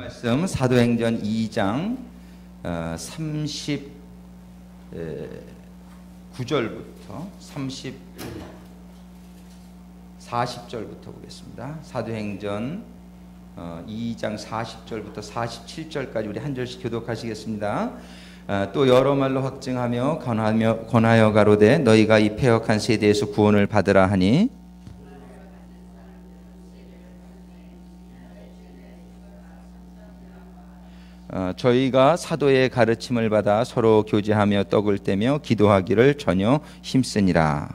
말씀 사도행전 2장 39절부터 40절부터 보겠습니다. 사도행전 2장 40절부터 47절까지 우리 한 절씩 교독하시겠습니다. 또 여러 말로 확증하며 권하여 가로되 너희가 이 패역한 세대에서 구원을 받으라 하니 저희가 사도의 가르침을 받아 서로 교제하며 떡을 떼며 기도하기를 전혀 힘쓰니라.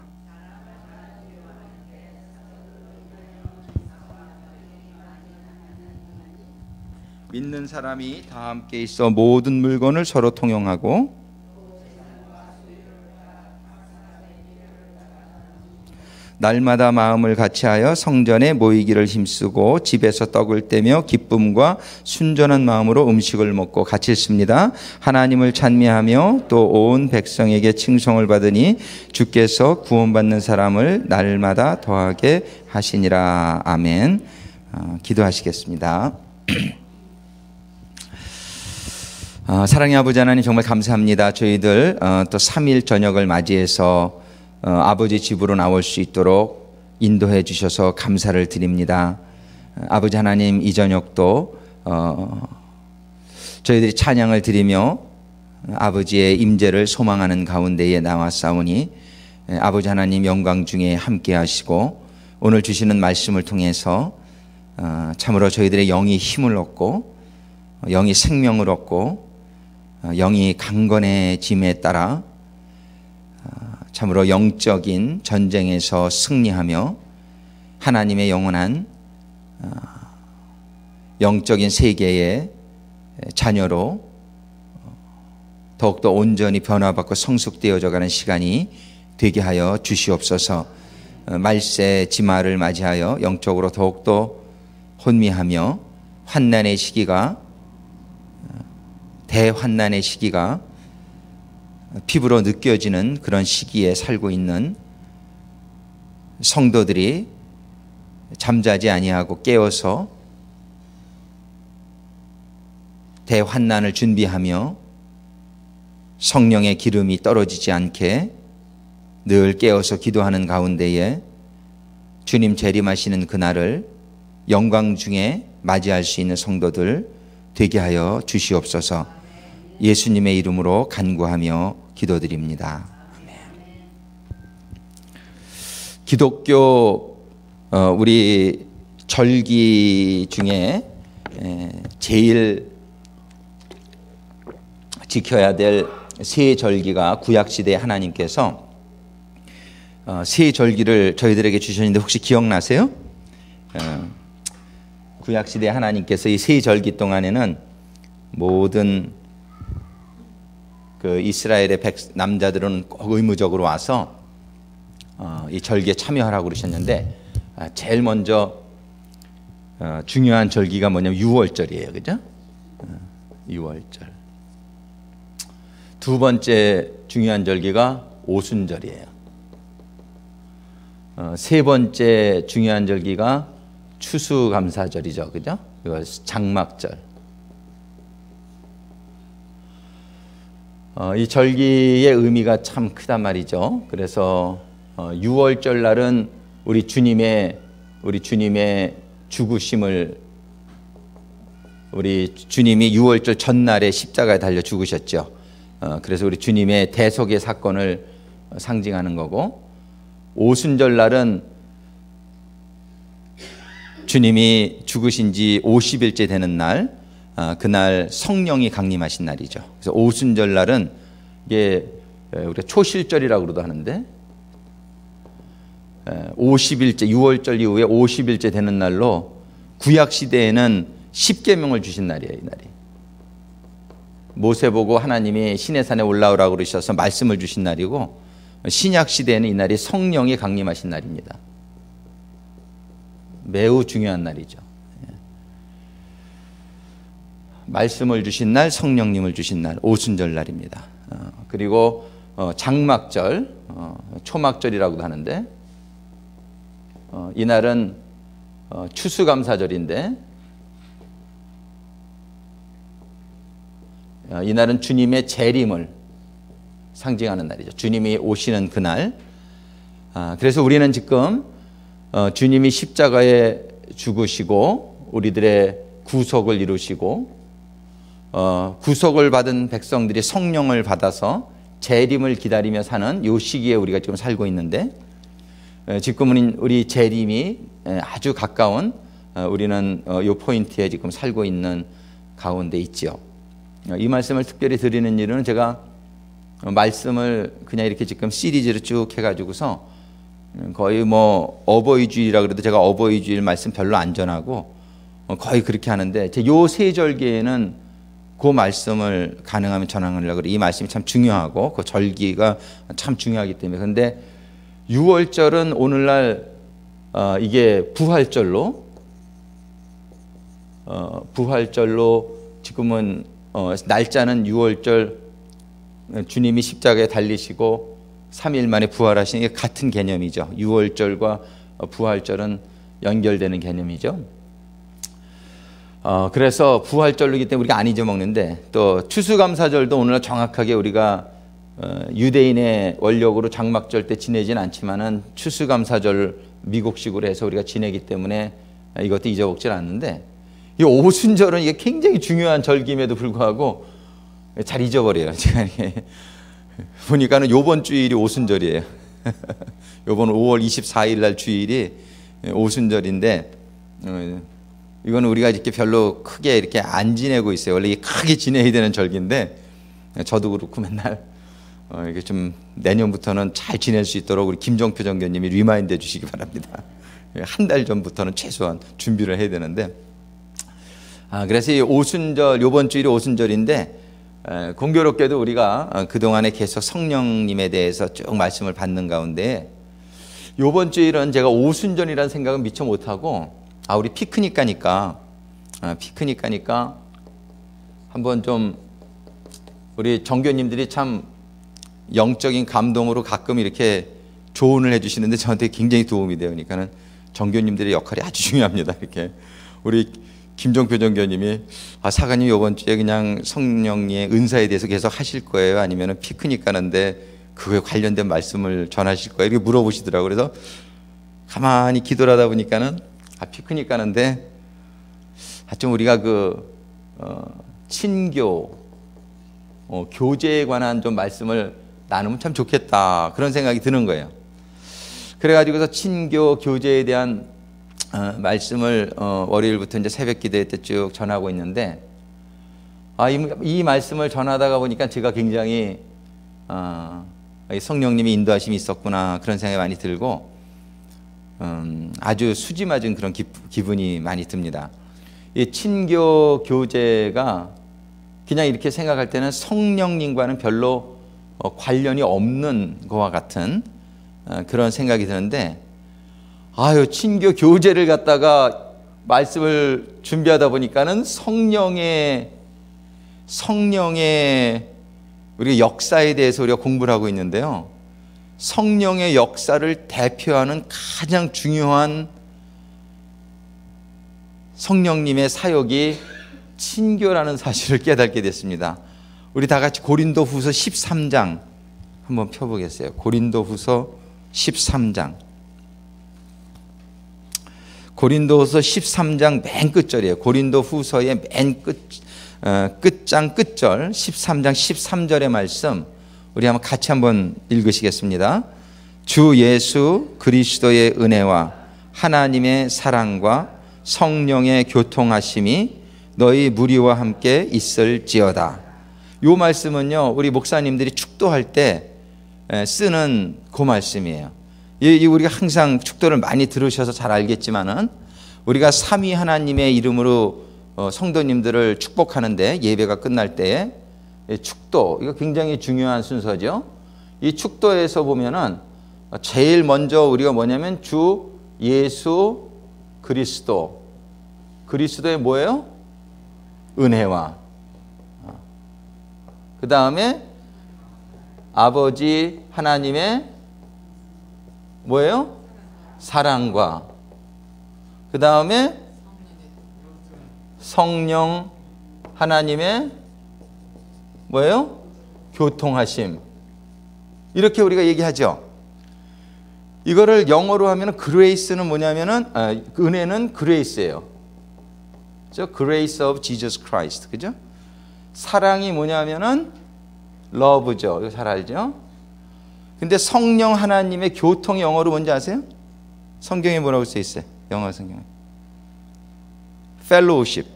믿는 사람이 다 함께 있어 모든 물건을 서로 통용하고 날마다 마음을 같이하여 성전에 모이기를 힘쓰고 집에서 떡을 떼며 기쁨과 순전한 마음으로 음식을 먹고 같이 있습니다. 하나님을 찬미하며 또 온 백성에게 칭송을 받으니 주께서 구원받는 사람을 날마다 더하게 하시니라. 아멘. 기도하시겠습니다. 사랑의 아버지 하나님, 정말 감사합니다. 저희들 또 3일 저녁을 맞이해서 아버지 집으로 나올 수 있도록 인도해 주셔서 감사를 드립니다. 아버지 하나님, 이 저녁도 저희들이 찬양을 드리며 아버지의 임재를 소망하는 가운데에 나왔사오니 아버지 하나님 영광 중에 함께 하시고 오늘 주시는 말씀을 통해서 참으로 저희들의 영이 힘을 얻고 영이 생명을 얻고 영이 강건해짐에 따라 참으로 영적인 전쟁에서 승리하며 하나님의 영원한 영적인 세계의 자녀로 더욱더 온전히 변화받고 성숙되어져가는 시간이 되게 하여 주시옵소서. 말세 지마를 맞이하여 영적으로 더욱더 혼미하며 환난의 시기가 대환난의 시기가 피부로 느껴지는 그런 시기에 살고 있는 성도들이 잠자지 아니하고 깨어서 대환난을 준비하며 성령의 기름이 떨어지지 않게 늘 깨어서 기도하는 가운데에 주님 재림하시는 그날을 영광 중에 맞이할 수 있는 성도들 되게 하여 주시옵소서. 예수님의 이름으로 간구하며 기도드립니다. 아멘. 기독교 우리 절기 중에 제일 지켜야 될 세 절기가 구약시대에 하나님께서 세 절기를 저희들에게 주셨는데 혹시 기억나세요? 구약시대에 하나님께서 이 세 절기 동안에는 모든 그 이스라엘의 남자들은 꼭 의무적으로 와서 이 절기에 참여하라고 그러셨는데 제일 먼저 중요한 절기가 뭐냐면 유월절이에요. 그죠? 유월절. 두 번째 중요한 절기가 오순절이에요. 세 번째 중요한 절기가 추수감사절이죠. 그죠? 이거 장막절. 이 절기의 의미가 참 크단 말이죠. 그래서 6월절 날은 우리 주님의 죽으심을 우리 주님이 6월절 전날에 십자가에 달려 죽으셨죠. 그래서 우리 주님의 대속의 사건을 상징하는 거고, 오순절 날은 주님이 죽으신 지 50일째 되는 날, 그날 성령이 강림하신 날이죠. 그래서 오순절 날은 이게 우리가 초실절이라고 그러도 하는데 50일째 6월절 이후에 50일째 되는 날로 구약 시대에는 십계명을 주신 날이에요. 이 날이 모세 보고 하나님이 시내산에 올라오라고 그러셔서 말씀을 주신 날이고, 신약 시대에는 이 날이 성령이 강림하신 날입니다. 매우 중요한 날이죠. 말씀을 주신 날, 성령님을 주신 날, 오순절 날입니다. 그리고 장막절, 초막절이라고도 하는데 이날은 추수감사절인데 이날은 주님의 재림을 상징하는 날이죠. 주님이 오시는 그날. 그래서 우리는 지금 주님이 십자가에 죽으시고 우리들의 구속을 이루시고 구속을 받은 백성들이 성령을 받아서 재림을 기다리며 사는 이 시기에 우리가 지금 살고 있는데, 지금은 우리 재림이 아주 가까운 우리는 이 포인트에 지금 살고 있는 가운데 있지요. 이 말씀을 특별히 드리는 이유는 제가 말씀을 그냥 이렇게 지금 시리즈로 쭉 해가지고서 거의 뭐 어버이주일이라 그래도 제가 어버이주일 말씀 별로 안 전하고 거의 그렇게 하는데, 제 요 세절기에는 그 말씀을 가능하면 전하려고 그래요. 이 말씀이 참 중요하고 그 절기가 참 중요하기 때문에. 그런데 6월절은 오늘날 이게 부활절로 지금은 날짜는 6월절, 주님이 십자가에 달리시고 3일 만에 부활하시는 게 같은 개념이죠. 6월절과 부활절은 연결되는 개념이죠. 그래서 부활절이기 때문에 우리가 안 잊어먹는데, 또 추수감사절도 오늘날 정확하게 우리가 유대인의 원력으로 장막절 때 지내진 않지만은 추수감사절 미국식으로 해서 우리가 지내기 때문에 이것도 잊어먹질 않는데, 이 오순절은 이게 굉장히 중요한 절기임에도 불구하고 잘 잊어버려요. 제가 보니까는 요번 주일이 오순절이에요. 요번 5월 24일 날 주일이 오순절인데, 이거는 우리가 이렇게 별로 크게 이렇게 안 지내고 있어요. 원래 크게 지내야 되는 절기인데, 저도 그렇고 맨날 이게 좀 내년부터는 잘 지낼 수 있도록 우리 김정표 전교님이 리마인드 해주시기 바랍니다. 한 달 전부터는 최소한 준비를 해야 되는데, 그래서 이 오순절, 요번 주일이 오순절인데, 공교롭게도 우리가 그동안에 계속 성령님에 대해서 쭉 말씀을 받는 가운데, 요번 주일은 제가 오순절이라는 생각은 미처 못하고, 우리 피크닉 가니까 한번 좀 우리 정교님들이 참 영적인 감동으로 가끔 이렇게 조언을 해주시는데 저한테 굉장히 도움이 돼요. 그러니까는 정교님들의 역할이 아주 중요합니다. 이렇게 우리 김종표 정교님이 사관님 이번 주에 그냥 성령의 은사에 대해서 계속 하실 거예요? 아니면은 피크닉 가는데 그거에 관련된 말씀을 전하실 거예요? 이렇게 물어보시더라고요. 그래서 가만히 기도를 하다 보니까는 피크닉 가는데 좀 우리가 친교 교제에 관한 좀 말씀을 나누면 참 좋겠다, 그런 생각이 드는 거예요. 그래가지고서 친교 교제에 대한 말씀을 월요일부터 이제 새벽 기도회 때 쭉 전하고 있는데, 이 말씀을 전하다가 보니까 제가 굉장히 성령님이 인도하심이 있었구나, 그런 생각이 많이 들고 아주 수지맞은 그런 기분이 많이 듭니다. 이 친교 교제가 그냥 이렇게 생각할 때는 성령님과는 별로 관련이 없는 것과 같은 그런 생각이 드는데, 친교 교제를 갖다가 말씀을 준비하다 보니까는 성령의 우리가 역사에 대해서 우리가 공부를 하고 있는데요. 성령의 역사를 대표하는 가장 중요한 성령님의 사역이 친교라는 사실을 깨닫게 됐습니다. 우리 다 같이 고린도후서 13장 한번 펴보겠어요. 고린도후서 13장. 고린도후서 13장 맨 끝절이에요. 고린도후서의 맨 끝장 끝절 13장 13절의 말씀 우리 같이 한번 읽으시겠습니다. 주 예수 그리스도의 은혜와 하나님의 사랑과 성령의 교통하심이 너희 무리와 함께 있을지어다. 이 말씀은요, 우리 목사님들이 축도할 때 쓰는 그 말씀이에요. 우리가 항상 축도를 많이 들으셔서 잘 알겠지만은 우리가 삼위 하나님의 이름으로 성도님들을 축복하는데, 예배가 끝날 때에 축도, 이거 굉장히 중요한 순서죠. 이 축도에서 보면은 제일 먼저 우리가 뭐냐면 주 예수 그리스도의 뭐예요? 은혜와, 그 다음에 아버지 하나님의 뭐예요? 사랑과, 그 다음에 성령 하나님의 뭐예요? 교통하심. 이렇게 우리가 얘기하죠. 이거를 영어로 하면 그레이스는 뭐냐면은 은혜는 그레이스예요. 그죠? Grace of Jesus Christ. 그죠? 사랑이 뭐냐면은 love죠. 이거 잘 알죠? 근데 성령 하나님의 교통이 영어로 뭔지 아세요? 성경에 뭐라고 써 있어요? 영어 성경에. fellowship.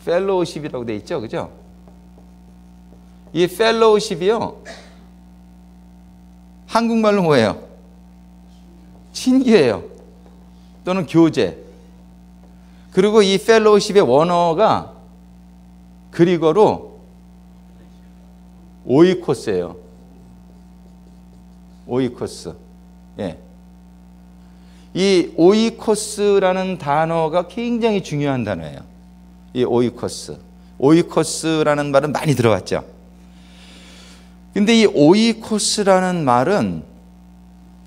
fellowship이라고 돼 있죠. 그죠? 이 fellowship이요. 한국말로 뭐예요? 친교예요. 또는 교제. 그리고 이 fellowship의 원어가 그리고로 오이코스예요. 오이코스. 예. 이 오이코스라는 단어가 굉장히 중요한 단어예요. 이 오이코스. 오이코스라는 말은 많이 들어봤죠. 근데 이 오이코스라는 말은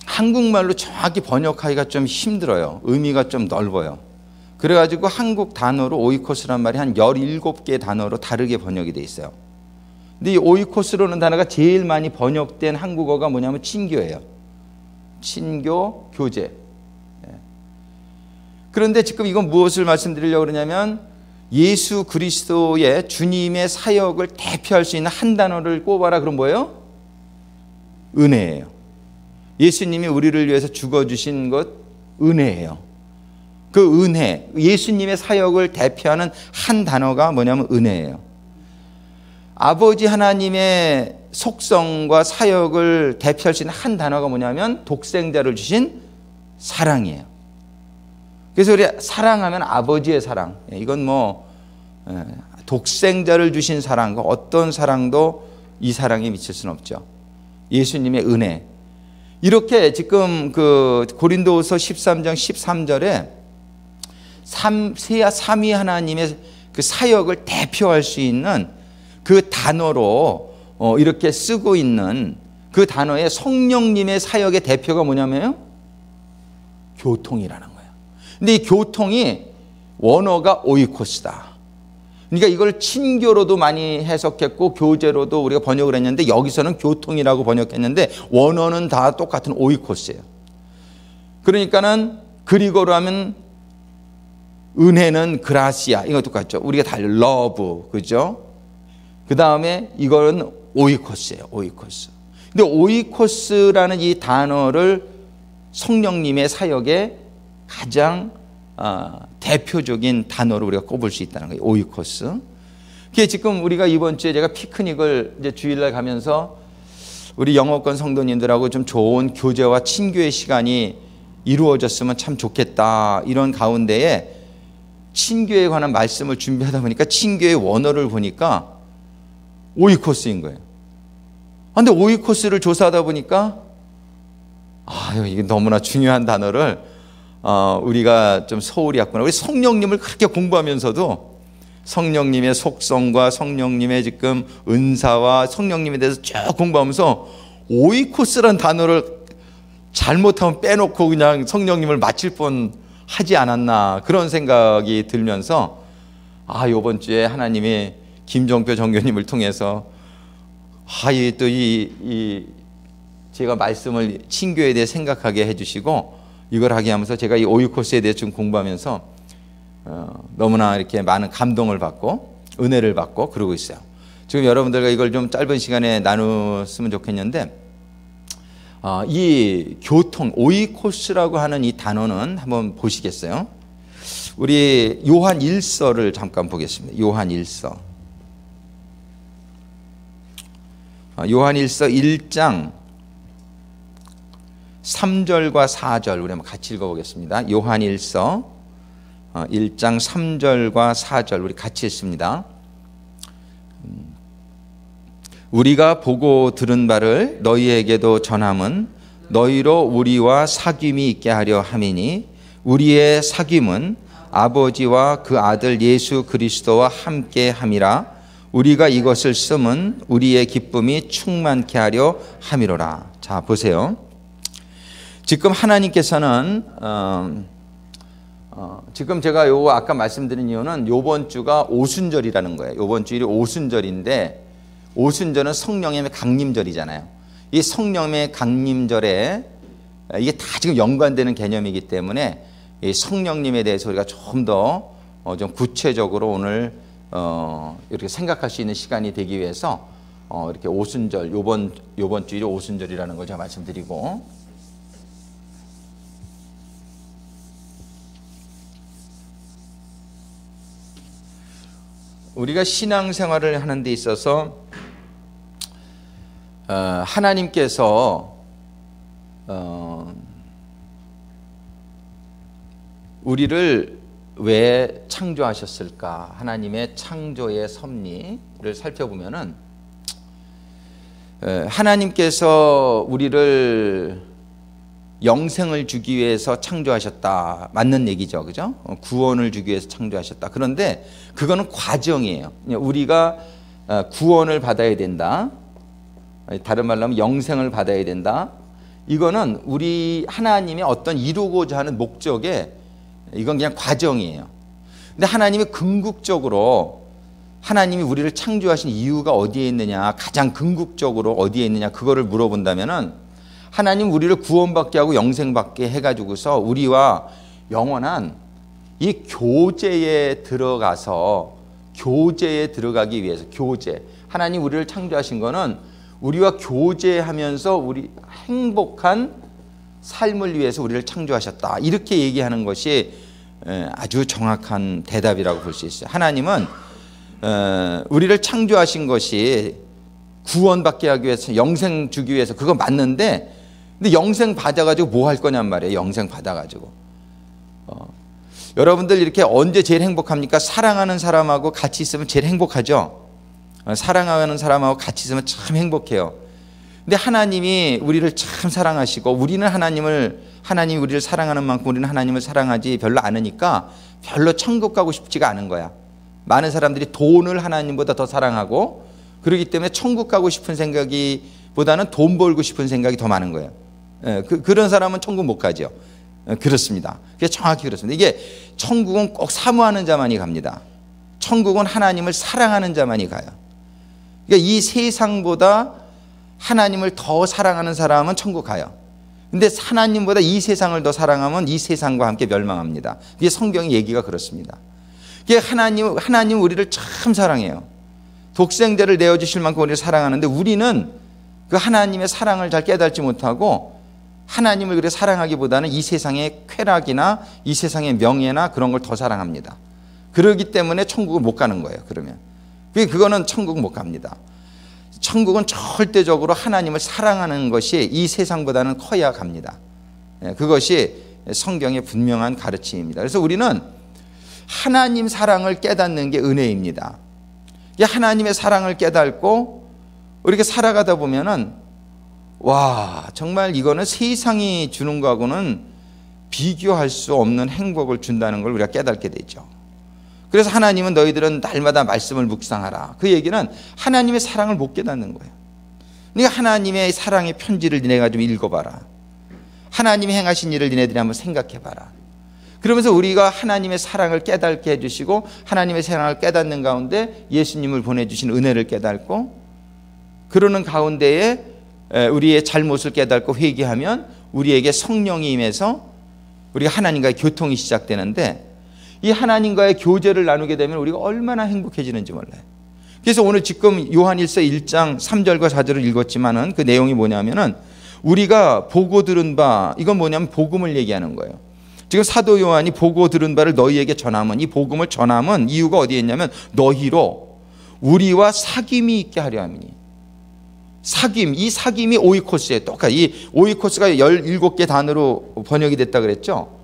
한국말로 정확히 번역하기가 좀 힘들어요. 의미가 좀 넓어요. 그래가지고 한국 단어로 오이코스라는 말이 한 17개의 단어로 다르게 번역이 돼 있어요. 근데 이 오이코스라는 단어가 제일 많이 번역된 한국어가 뭐냐면 친교예요. 친교, 교제. 그런데 지금 이건 무엇을 말씀드리려고 그러냐면 예수 그리스도의 주님의 사역을 대표할 수 있는 한 단어를 꼽아라. 그럼 뭐예요? 은혜예요. 예수님이 우리를 위해서 죽어주신 것 은혜예요. 그 은혜, 예수님의 사역을 대표하는 한 단어가 뭐냐면 은혜예요. 아버지 하나님의 속성과 사역을 대표할 수 있는 한 단어가 뭐냐면 독생자를 주신 사랑이에요. 그래서 우리 사랑하면 아버지의 사랑. 이건 뭐 독생자를 주신 사랑과 어떤 사랑도 이 사랑에 미칠 수는 없죠. 예수님의 은혜. 이렇게 지금 그 고린도후서 13장 13절에 삼위 하나님의 그 사역을 대표할 수 있는 그 단어로 이렇게 쓰고 있는 그 단어의 성령님의 사역의 대표가 뭐냐면요? 교통이라는 거예요. 근데 이 교통이 원어가 오이코스다. 그러니까 이걸 친교로도 많이 해석했고 교제로도 우리가 번역을 했는데 여기서는 교통이라고 번역했는데 원어는 다 똑같은 오이코스예요. 그러니까는 그리고로 하면 은혜는 그라시아. 이거 똑같죠. 우리가 달리 러브. 그죠? 그 다음에 이거는 오이코스예요. 오이코스. 근데 오이코스라는 이 단어를 성령님의 사역에 가장 대표적인 단어로 우리가 꼽을 수 있다는 거예요. 오이코스. 그게 지금 우리가 이번 주에 제가 피크닉을 이제 주일날 가면서 우리 영어권 성도님들하고 좀 좋은 교제와 친교의 시간이 이루어졌으면 참 좋겠다. 이런 가운데에 친교에 관한 말씀을 준비하다 보니까 친교의 원어를 보니까 오이코스인 거예요. 그런데 오이코스를 조사하다 보니까 이게 너무나 중요한 단어를 우리가 좀 소홀히 했구나. 우리 성령님을 그렇게 공부하면서도 성령님의 속성과 성령님의 지금 은사와 성령님에 대해서 쭉 공부하면서 오이코스란 단어를 잘못하면 빼놓고 그냥 성령님을 마칠 뻔 하지 않았나 그런 생각이 들면서 이번 주에 하나님이 김종표 정교님을 통해서 제가 말씀을 친교에 대해 생각하게 해주시고 이걸 하게 하면서 제가 이 오이코스에 대해 좀 공부하면서 너무나 이렇게 많은 감동을 받고 은혜를 받고 그러고 있어요. 지금 여러분들과 이걸 좀 짧은 시간에 나눴으면 좋겠는데 이 교통, 오이코스라고 하는 이 단어는 한번 보시겠어요? 우리 요한 1서를 잠깐 보겠습니다. 요한 1서. 요한 1서 1장 3절과 4절 우리 한번 같이 읽어보겠습니다. 요한 1서 1장 3절과 4절 우리 같이 읽습니다. 우리가 보고 들은 바를 너희에게도 전함은 너희로 우리와 사귐이 있게 하려 함이니 우리의 사귐은 아버지와 그 아들 예수 그리스도와 함께 함이라. 우리가 이것을 쓰면 우리의 기쁨이 충만케 하려 함이로라. 자, 보세요. 지금 하나님께서는 지금 제가 아까 말씀드린 이유는 요번 주가 오순절이라는 거예요. 요번 주일이 오순절인데 오순절은 성령의 강림절이잖아요. 이 성령의 강림절에 이게 다 지금 연관되는 개념이기 때문에 이 성령님에 대해서 우리가 좀 더 좀 구체적으로 오늘 이렇게 생각할 수 있는 시간이 되기 위해서 이렇게 오순절, 요번 주일이 오순절이라는 걸 제가 말씀드리고, 우리가 신앙생활을 하는 데 있어서 하나님께서 우리를 왜 창조하셨을까? 하나님의 창조의 섭리를 살펴보면은 하나님께서 우리를 영생을 주기 위해서 창조하셨다. 맞는 얘기죠. 그죠? 구원을 주기 위해서 창조하셨다. 그런데 그거는 과정이에요. 우리가 구원을 받아야 된다. 다른 말로 하면 영생을 받아야 된다. 이거는 우리 하나님의 어떤 이루고자 하는 목적에, 이건 그냥 과정이에요. 근데 하나님이 궁극적으로 하나님이 우리를 창조하신 이유가 어디에 있느냐, 가장 궁극적으로 어디에 있느냐, 그거를 물어본다면은 하나님 우리를 구원받게 하고 영생받게 해가지고서 우리와 영원한 이 교제에 들어가기 위해서, 교제. 하나님 우리를 창조하신 거는 우리와 교제하면서 우리 행복한 삶을 위해서 우리를 창조하셨다. 이렇게 얘기하는 것이 아주 정확한 대답이라고 볼 수 있어요. 하나님은 우리를 창조하신 것이 구원받게 하기 위해서, 영생 주기 위해서, 그거 맞는데, 근데 영생 받아가지고 뭐 할 거냔 말이에요. 영생 받아가지고. 여러분들 이렇게 언제 제일 행복합니까? 사랑하는 사람하고 같이 있으면 제일 행복하죠. 사랑하는 사람하고 같이 있으면 참 행복해요. 근데 하나님이 우리를 참 사랑하시고, 우리는 하나님이 우리를 사랑하는 만큼 우리는 하나님을 사랑하지 별로 않으니까 별로 천국 가고 싶지가 않은 거야. 많은 사람들이 돈을 하나님보다 더 사랑하고, 그렇기 때문에 천국 가고 싶은 생각보다는 돈 벌고 싶은 생각이 더 많은 거예요. 그런 사람은 천국 못 가죠. 그렇습니다. 그게 정확히 그렇습니다. 이게 천국은 꼭 사모하는 자만이 갑니다. 천국은 하나님을 사랑하는 자만이 가요. 그러니까 이 세상보다 하나님을 더 사랑하는 사람은 천국 가요. 근데 하나님보다 이 세상을 더 사랑하면 이 세상과 함께 멸망합니다. 이게 성경의 얘기가 그렇습니다. 하나님 우리를 참 사랑해요. 독생자를 내어주실 만큼 우리를 사랑하는데, 우리는 그 하나님의 사랑을 잘 깨닫지 못하고 하나님을 그렇게 사랑하기보다는 이 세상의 쾌락이나 이 세상의 명예나 그런 걸 더 사랑합니다. 그렇기 때문에 천국을 못 가는 거예요. 그러면 그거는 천국 못 갑니다. 천국은 절대적으로 하나님을 사랑하는 것이 이 세상보다는 커야 갑니다. 그것이 성경의 분명한 가르침입니다. 그래서 우리는 하나님 사랑을 깨닫는 게 은혜입니다. 하나님의 사랑을 깨닫고 이렇게 살아가다 보면은, 와, 정말 이거는 세상이 주는 거하고는 비교할 수 없는 행복을 준다는 걸 우리가 깨닫게 되죠. 그래서 하나님은 너희들은 날마다 말씀을 묵상하라. 그 얘기는 하나님의 사랑을 못 깨닫는 거예요. 그러니까 하나님의 사랑의 편지를 니네가 좀 읽어봐라. 하나님이 행하신 일을 니네들이 한번 생각해봐라. 그러면서 우리가 하나님의 사랑을 깨닫게 해주시고, 하나님의 사랑을 깨닫는 가운데 예수님을 보내주신 은혜를 깨닫고, 그러는 가운데에 우리의 잘못을 깨닫고 회개하면 우리에게 성령이 임해서 우리가 하나님과의 교통이 시작되는데, 이 하나님과의 교제를 나누게 되면 우리가 얼마나 행복해지는지 몰라요. 그래서 오늘 지금 요한일서 1장 3절과 4절을 읽었지만은 그 내용이 뭐냐면은, 우리가 보고 들은 바, 이건 뭐냐면 복음을 얘기하는 거예요. 지금 사도 요한이 보고 들은 바를 너희에게 전함은, 이 복음을 전함은 이유가 어디에 있냐면 너희로 우리와 사귐이 있게 하려 함이니. 사귐, 이 사귐이 오이코스예요. 똑같이 이 오이코스가 17개 단어로 번역이 됐다 그랬죠.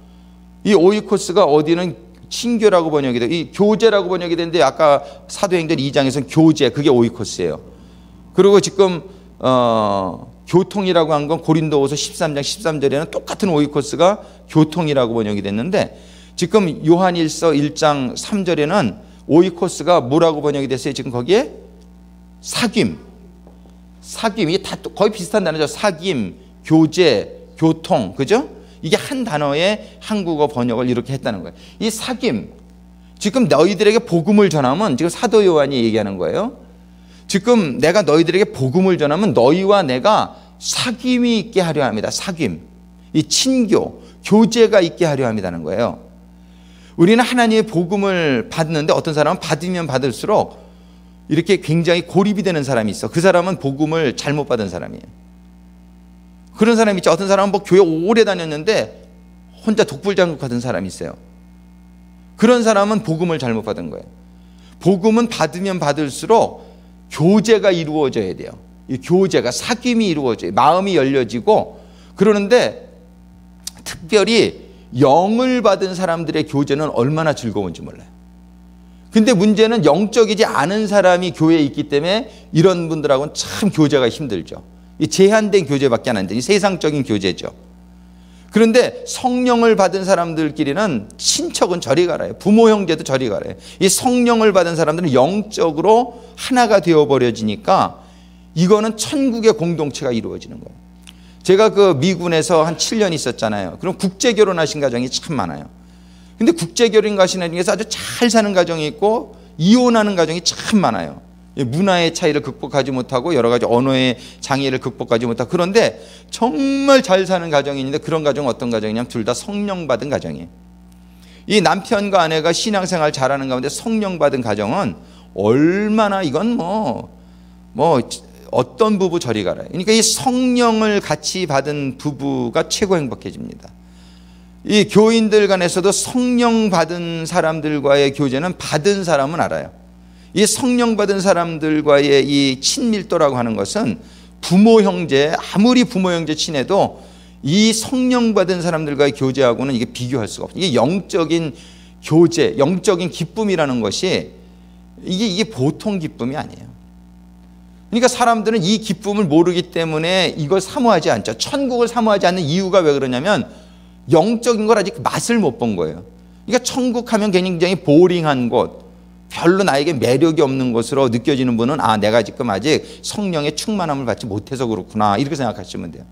이 오이코스가 어디는 친교라고 번역이 돼요. 이 교제라고 번역이 됐는데, 아까 사도행전 2장에서는 교제, 그게 오이코스예요. 그리고 지금 교통이라고 한 건 고린도후서 13장 13절에는 똑같은 오이코스가 교통이라고 번역이 됐는데, 지금 요한일서 1장 3절에는 오이코스가 뭐라고 번역이 됐어요? 지금 거기에 사귐, 이게 다 거의 비슷한 단어죠. 사귐, 교제, 교통, 그죠? 이게 한 단어의 한국어 번역을 이렇게 했다는 거예요. 이 사귐, 지금 너희들에게 복음을 전하면, 지금 사도 요한이 얘기하는 거예요. 지금 내가 너희들에게 복음을 전하면 너희와 내가 사귐이 있게 하려 합니다. 사귐, 이 친교, 교제가 있게 하려 합니다는 거예요. 우리는 하나님의 복음을 받는데 어떤 사람은 받으면 받을수록 이렇게 굉장히 고립이 되는 사람이 있어. 그 사람은 복음을 잘못 받은 사람이에요. 그런 사람이 있죠. 어떤 사람은 뭐 교회 오래 다녔는데 혼자 독불장국 하던 사람이 있어요. 그런 사람은 복음을 잘못 받은 거예요. 복음은 받으면 받을수록 교제가 이루어져야 돼요. 이 교제가, 사귐이 이루어져요. 마음이 열려지고. 그러는데 특별히 영을 받은 사람들의 교제는 얼마나 즐거운지 몰라요. 근데 문제는 영적이지 않은 사람이 교회에 있기 때문에 이런 분들하고는 참 교제가 힘들죠. 이 제한된 교제밖에 안 돼. 이 세상적인 교제죠. 그런데 성령을 받은 사람들끼리는 친척은 저리 가라요. 부모 형제도 저리 가라요. 이 성령을 받은 사람들은 영적으로 하나가 되어버려지니까 이거는 천국의 공동체가 이루어지는 거예요. 제가 그 미군에서 한 7년 있었잖아요. 그럼 국제 결혼하신 가정이 참 많아요. 근데 국제 결혼하시는 중에서 아주 잘 사는 가정이 있고 이혼하는 가정이 참 많아요. 문화의 차이를 극복하지 못하고 여러 가지 언어의 장애를 극복하지 못하고. 그런데 정말 잘 사는 가정이 있는데 그런 가정은 어떤 가정이냐면 둘 다 성령 받은 가정이에요. 이 남편과 아내가 신앙생활 잘하는 가운데 성령 받은 가정은 얼마나, 이건 어떤 부부 저리 가라. 그러니까 이 성령을 같이 받은 부부가 최고 행복해집니다. 이 교인들 간에서도 성령 받은 사람들과의 교제는 받은 사람은 알아요. 이 성령 받은 사람들과의 이 친밀도라고 하는 것은 부모 형제, 아무리 부모 형제 친해도 이 성령 받은 사람들과의 교제하고는 이게 비교할 수가 없어요. 이게 영적인 교제, 영적인 기쁨이라는 것이 이게 보통 기쁨이 아니에요. 그러니까 사람들은 이 기쁨을 모르기 때문에 이걸 사모하지 않죠. 천국을 사모하지 않는 이유가 왜 그러냐면 영적인 걸 아직 맛을 못 본 거예요. 그러니까 천국 하면 굉장히 보링한 곳, 별로 나에게 매력이 없는 것으로 느껴지는 분은 내가 지금 아직 성령의 충만함을 받지 못해서 그렇구나, 이렇게 생각하시면 돼요.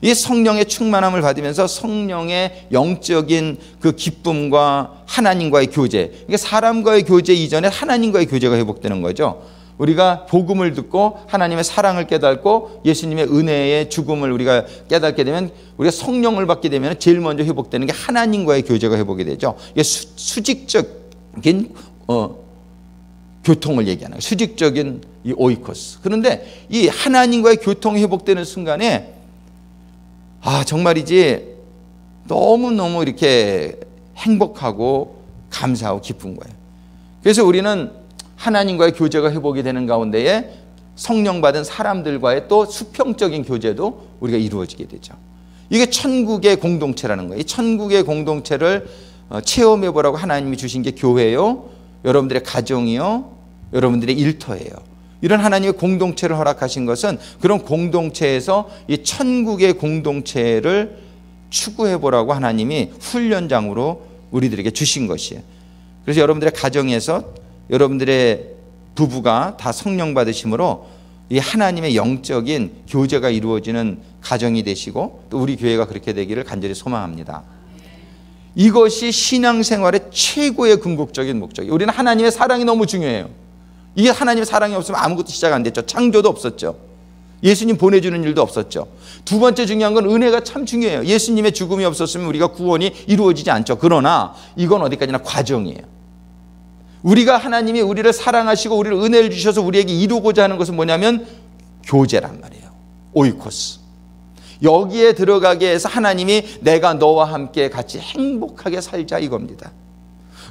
이 성령의 충만함을 받으면서 성령의 영적인 그 기쁨과 하나님과의 교제, 그러니까 사람과의 교제 이전에 하나님과의 교제가 회복되는 거죠. 우리가 복음을 듣고 하나님의 사랑을 깨닫고 예수님의 은혜의 죽음을 우리가 깨닫게 되면, 우리가 성령을 받게 되면 제일 먼저 회복되는 게 하나님과의 교제가 회복이 되죠. 이게 수직적인 교통을 얘기하는 거예요. 수직적인 이 오이코스. 그런데 이 하나님과의 교통이 회복되는 순간에 정말이지 너무너무 이렇게 행복하고 감사하고 기쁜 거예요. 그래서 우리는 하나님과의 교제가 회복이 되는 가운데에 성령 받은 사람들과의 또 수평적인 교제도 우리가 이루어지게 되죠. 이게 천국의 공동체라는 거예요. 이 천국의 공동체를 체험해 보라고 하나님이 주신 게 교회요, 여러분들의 가정이요, 여러분들의 일터예요. 이런 하나님의 공동체를 허락하신 것은 그런 공동체에서 이 천국의 공동체를 추구해 보라고 하나님이 훈련장으로 우리들에게 주신 것이에요. 그래서 여러분들의 가정에서 여러분들의 부부가 다 성령 받으심으로 이 하나님의 영적인 교제가 이루어지는 가정이 되시고 또 우리 교회가 그렇게 되기를 간절히 소망합니다. 이것이 신앙생활의 최고의 궁극적인 목적이에요. 우리는 하나님의 사랑이 너무 중요해요. 이게 하나님의 사랑이 없으면 아무것도 시작 안 됐죠. 창조도 없었죠. 예수님 보내주는 일도 없었죠. 두 번째 중요한 건 은혜가 참 중요해요. 예수님의 죽음이 없었으면 우리가 구원이 이루어지지 않죠. 그러나 이건 어디까지나 과정이에요. 우리가 하나님이 우리를 사랑하시고 우리를 은혜를 주셔서 우리에게 이루고자 하는 것은 뭐냐면 교제란 말이에요. 오이코스. 여기에 들어가게 해서 하나님이 내가 너와 함께 같이 행복하게 살자 이겁니다.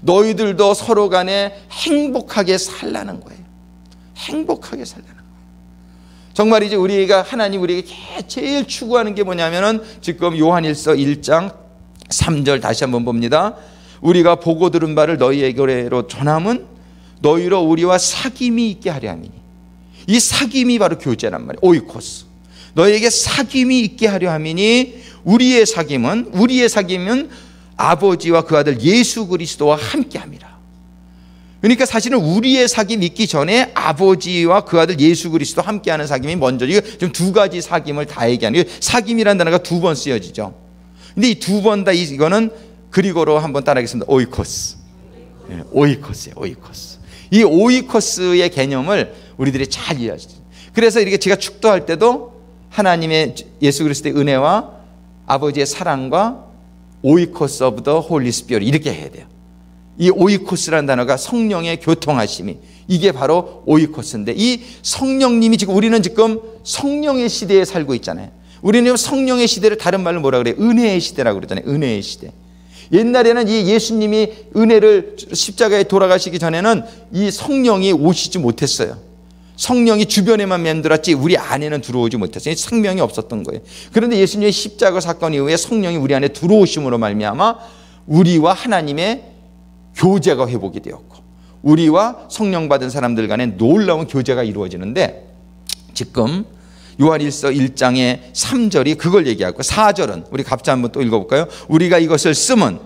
너희들도 서로 간에 행복하게 살라는 거예요. 행복하게 살라는 거예요. 정말이지 우리가 하나님 우리에게 제일 추구하는 게 뭐냐면은 지금 요한일서 1장 3절 다시 한번 봅니다. 우리가 보고 들은 바를 너희에게로 전함은 너희로 우리와 사귐이 있게 하려 함이니. 이 사귐이 바로 교제란 말이에요. 오이코스. 너희에게 사귐이 있게 하려 함이니 우리의 사귐은 아버지와 그 아들 예수 그리스도와 함께 함이라. 그러니까 사실은 우리의 사귐 있기 전에 아버지와 그 아들 예수 그리스도 함께하는 사귐이 먼저. 지금 두 가지 사귐을 다 얘기하는, 사귐이라는 단어가 두 번 쓰여지죠. 근데 이 두 번 다 이거는 그리고로 한번 따라하겠습니다. 오이코스. 오이코스예요. 오이코스. 이 오이코스의 개념을 우리들이 잘 이해하시죠. 그래서 이렇게 제가 축도할 때도 하나님의 예수 그리스도의 은혜와 아버지의 사랑과 오이코스 오브 더 홀리 스피릿 이렇게 해야 돼요. 이 오이코스라는 단어가 성령의 교통하심이, 이게 바로 오이코스인데, 이 성령님이 우리는 지금 성령의 시대에 살고 있잖아요. 우리는 성령의 시대를 다른 말로 뭐라 그래요? 은혜의 시대라고 그러잖아요. 은혜의 시대. 옛날에는 이 예수님이 은혜를 십자가에 돌아가시기 전에는 이 성령이 오시지 못했어요. 성령이 주변에만 맴돌았지 우리 안에는 들어오지 못했어요. 생명이 없었던 거예요. 그런데 예수님의 십자가 사건 이후에 성령이 우리 안에 들어오심으로 말미암아 우리와 하나님의 교제가 회복이 되었고, 우리와 성령 받은 사람들 간에 놀라운 교제가 이루어지는데, 지금 요한일서 1장의 3절이 그걸 얘기하고, 4절은 우리 각자 한번 또 읽어볼까요? 우리가 이것을 쓰면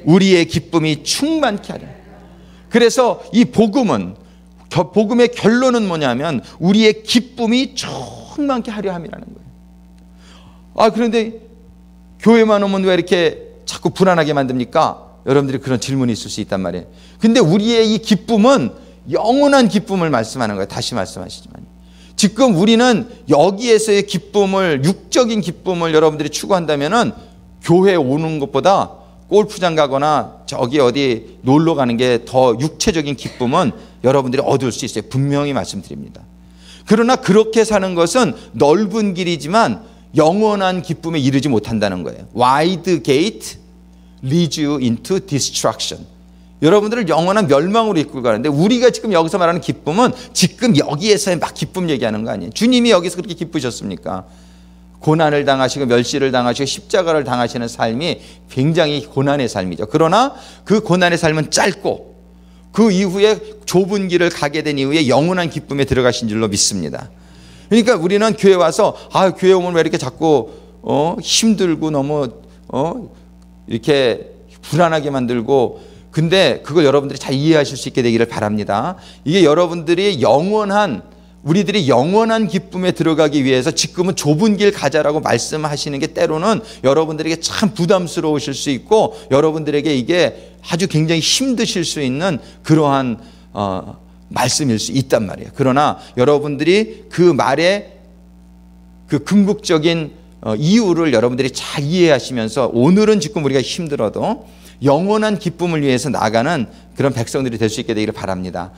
우리의 기쁨이 충만케 하려. 그래서 이 복음은, 복음의 결론은 뭐냐면 우리의 기쁨이 충만케 하려 함이라는 거예요. 그런데 교회만 오면 왜 이렇게 자꾸 불안하게 만듭니까? 여러분들이 그런 질문이 있을 수 있단 말이에요. 근데 우리의 이 기쁨은 영원한 기쁨을 말씀하는 거예요. 다시 말씀하시지만, 지금 우리는 여기에서의 기쁨을, 육적인 기쁨을 여러분들이 추구한다면은 교회에 오는 것보다 골프장 가거나 저기 어디 놀러 가는 게 더 육체적인 기쁨은 여러분들이 얻을 수 있어요. 분명히 말씀드립니다. 그러나 그렇게 사는 것은 넓은 길이지만 영원한 기쁨에 이르지 못한다는 거예요. Wide gate leads you into destruction. 여러분들을 영원한 멸망으로 이끌고 가는데, 우리가 지금 여기서 말하는 기쁨은 지금 여기에서의 막 기쁨 얘기하는 거 아니에요. 주님이 여기서 그렇게 기쁘셨습니까? 고난을 당하시고 멸시를 당하시고 십자가를 당하시는 삶이 굉장히 고난의 삶이죠. 그러나 그 고난의 삶은 짧고, 그 이후에 좁은 길을 가게 된 이후에 영원한 기쁨에 들어가신 줄로 믿습니다. 그러니까 우리는 교회 와서 교회 오면 왜 이렇게 자꾸 힘들고 너무 이렇게 불안하게 만들고, 근데 그걸 여러분들이 잘 이해하실 수 있게 되기를 바랍니다. 이게 여러분들이 우리들이 영원한 기쁨에 들어가기 위해서 지금은 좁은 길 가자라고 말씀하시는 게 때로는 여러분들에게 참 부담스러우실 수 있고, 여러분들에게 이게 아주 굉장히 힘드실 수 있는 그러한 말씀일 수 있단 말이에요. 그러나 여러분들이 그 말의 그 궁극적인 이유를 여러분들이 잘 이해하시면서, 오늘은 지금 우리가 힘들어도 영원한 기쁨을 위해서 나가는 그런 백성들이 될 수 있게 되기를 바랍니다.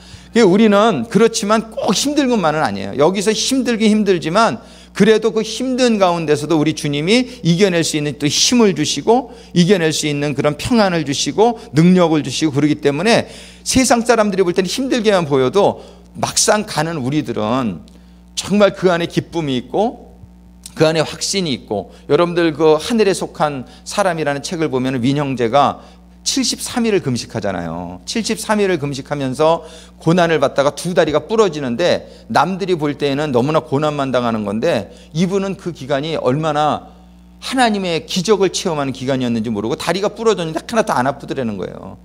우리는 그렇지만 꼭 힘든 것만은 아니에요. 여기서 힘들긴 힘들지만 그래도 그 힘든 가운데서도 우리 주님이 이겨낼 수 있는 또 힘을 주시고, 이겨낼 수 있는 그런 평안을 주시고 능력을 주시고, 그러기 때문에 세상 사람들이 볼 때는 힘들게만 보여도 막상 가는 우리들은 정말 그 안에 기쁨이 있고 그 안에 확신이 있고, 여러분들 그 하늘에 속한 사람이라는 책을 보면 윈형제가 73일을 금식하잖아요. 73일을 금식하면서 고난을 받다가 두 다리가 부러지는데, 남들이 볼 때에는 너무나 고난만 당하는 건데, 이분은 그 기간이 얼마나 하나님의 기적을 체험하는 기간이었는지 모르고 다리가 부러졌는데 하나도 안 아프더라는 거예요.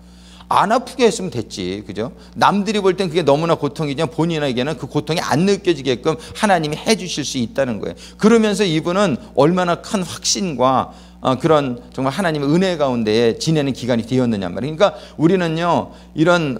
안 아프게 했으면 됐지, 그죠? 남들이 볼 땐 그게 너무나 고통이지만 본인에게는 그 고통이 안 느껴지게끔 하나님이 해주실 수 있다는 거예요. 그러면서 이분은 얼마나 큰 확신과 그런 정말 하나님의 은혜 가운데에 지내는 기간이 되었느냐 말이에요. 그러니까 우리는요, 이런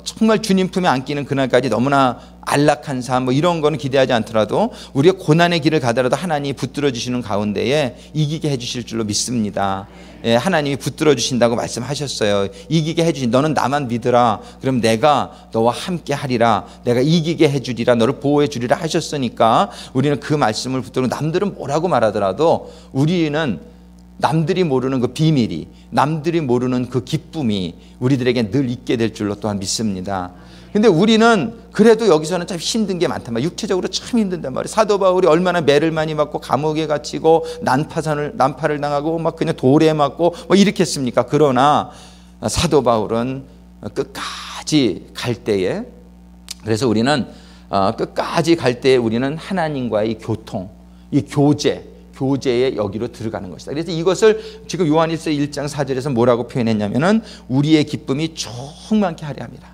정말 주님 품에 안기는 그날까지 너무나 안락한 삶 뭐 이런 거는 기대하지 않더라도, 우리가 고난의 길을 가더라도 하나님이 붙들어 주시는 가운데에 이기게 해주실 줄로 믿습니다. 예, 하나님이 붙들어 주신다고 말씀하셨어요. 이기게 해주신, 너는 나만 믿으라, 그럼 내가 너와 함께 하리라, 내가 이기게 해주리라, 너를 보호해 주리라 하셨으니까 우리는 그 말씀을 붙들고, 남들은 뭐라고 말하더라도 우리는 남들이 모르는 그 비밀이, 남들이 모르는 그 기쁨이 우리들에게 늘 있게 될 줄로 또한 믿습니다. 근데 우리는 그래도 여기서는 참 힘든 게 많단 말이에요. 육체적으로 참 힘든단 말이에요. 사도 바울이 얼마나 매를 많이 맞고 감옥에 갇히고 난파를 당하고 막 그냥 돌에 맞고 뭐 이렇게 했습니까? 그러나 사도 바울은 끝까지 갈 때에, 그래서 우리는 끝까지 갈 때에 우리는 하나님과의 교통, 이 교제의 여기로 들어가는 것이다. 그래서 이것을 지금 요한일서 1장 4절에서 뭐라고 표현했냐면은 우리의 기쁨이 충만케 하려 합니다.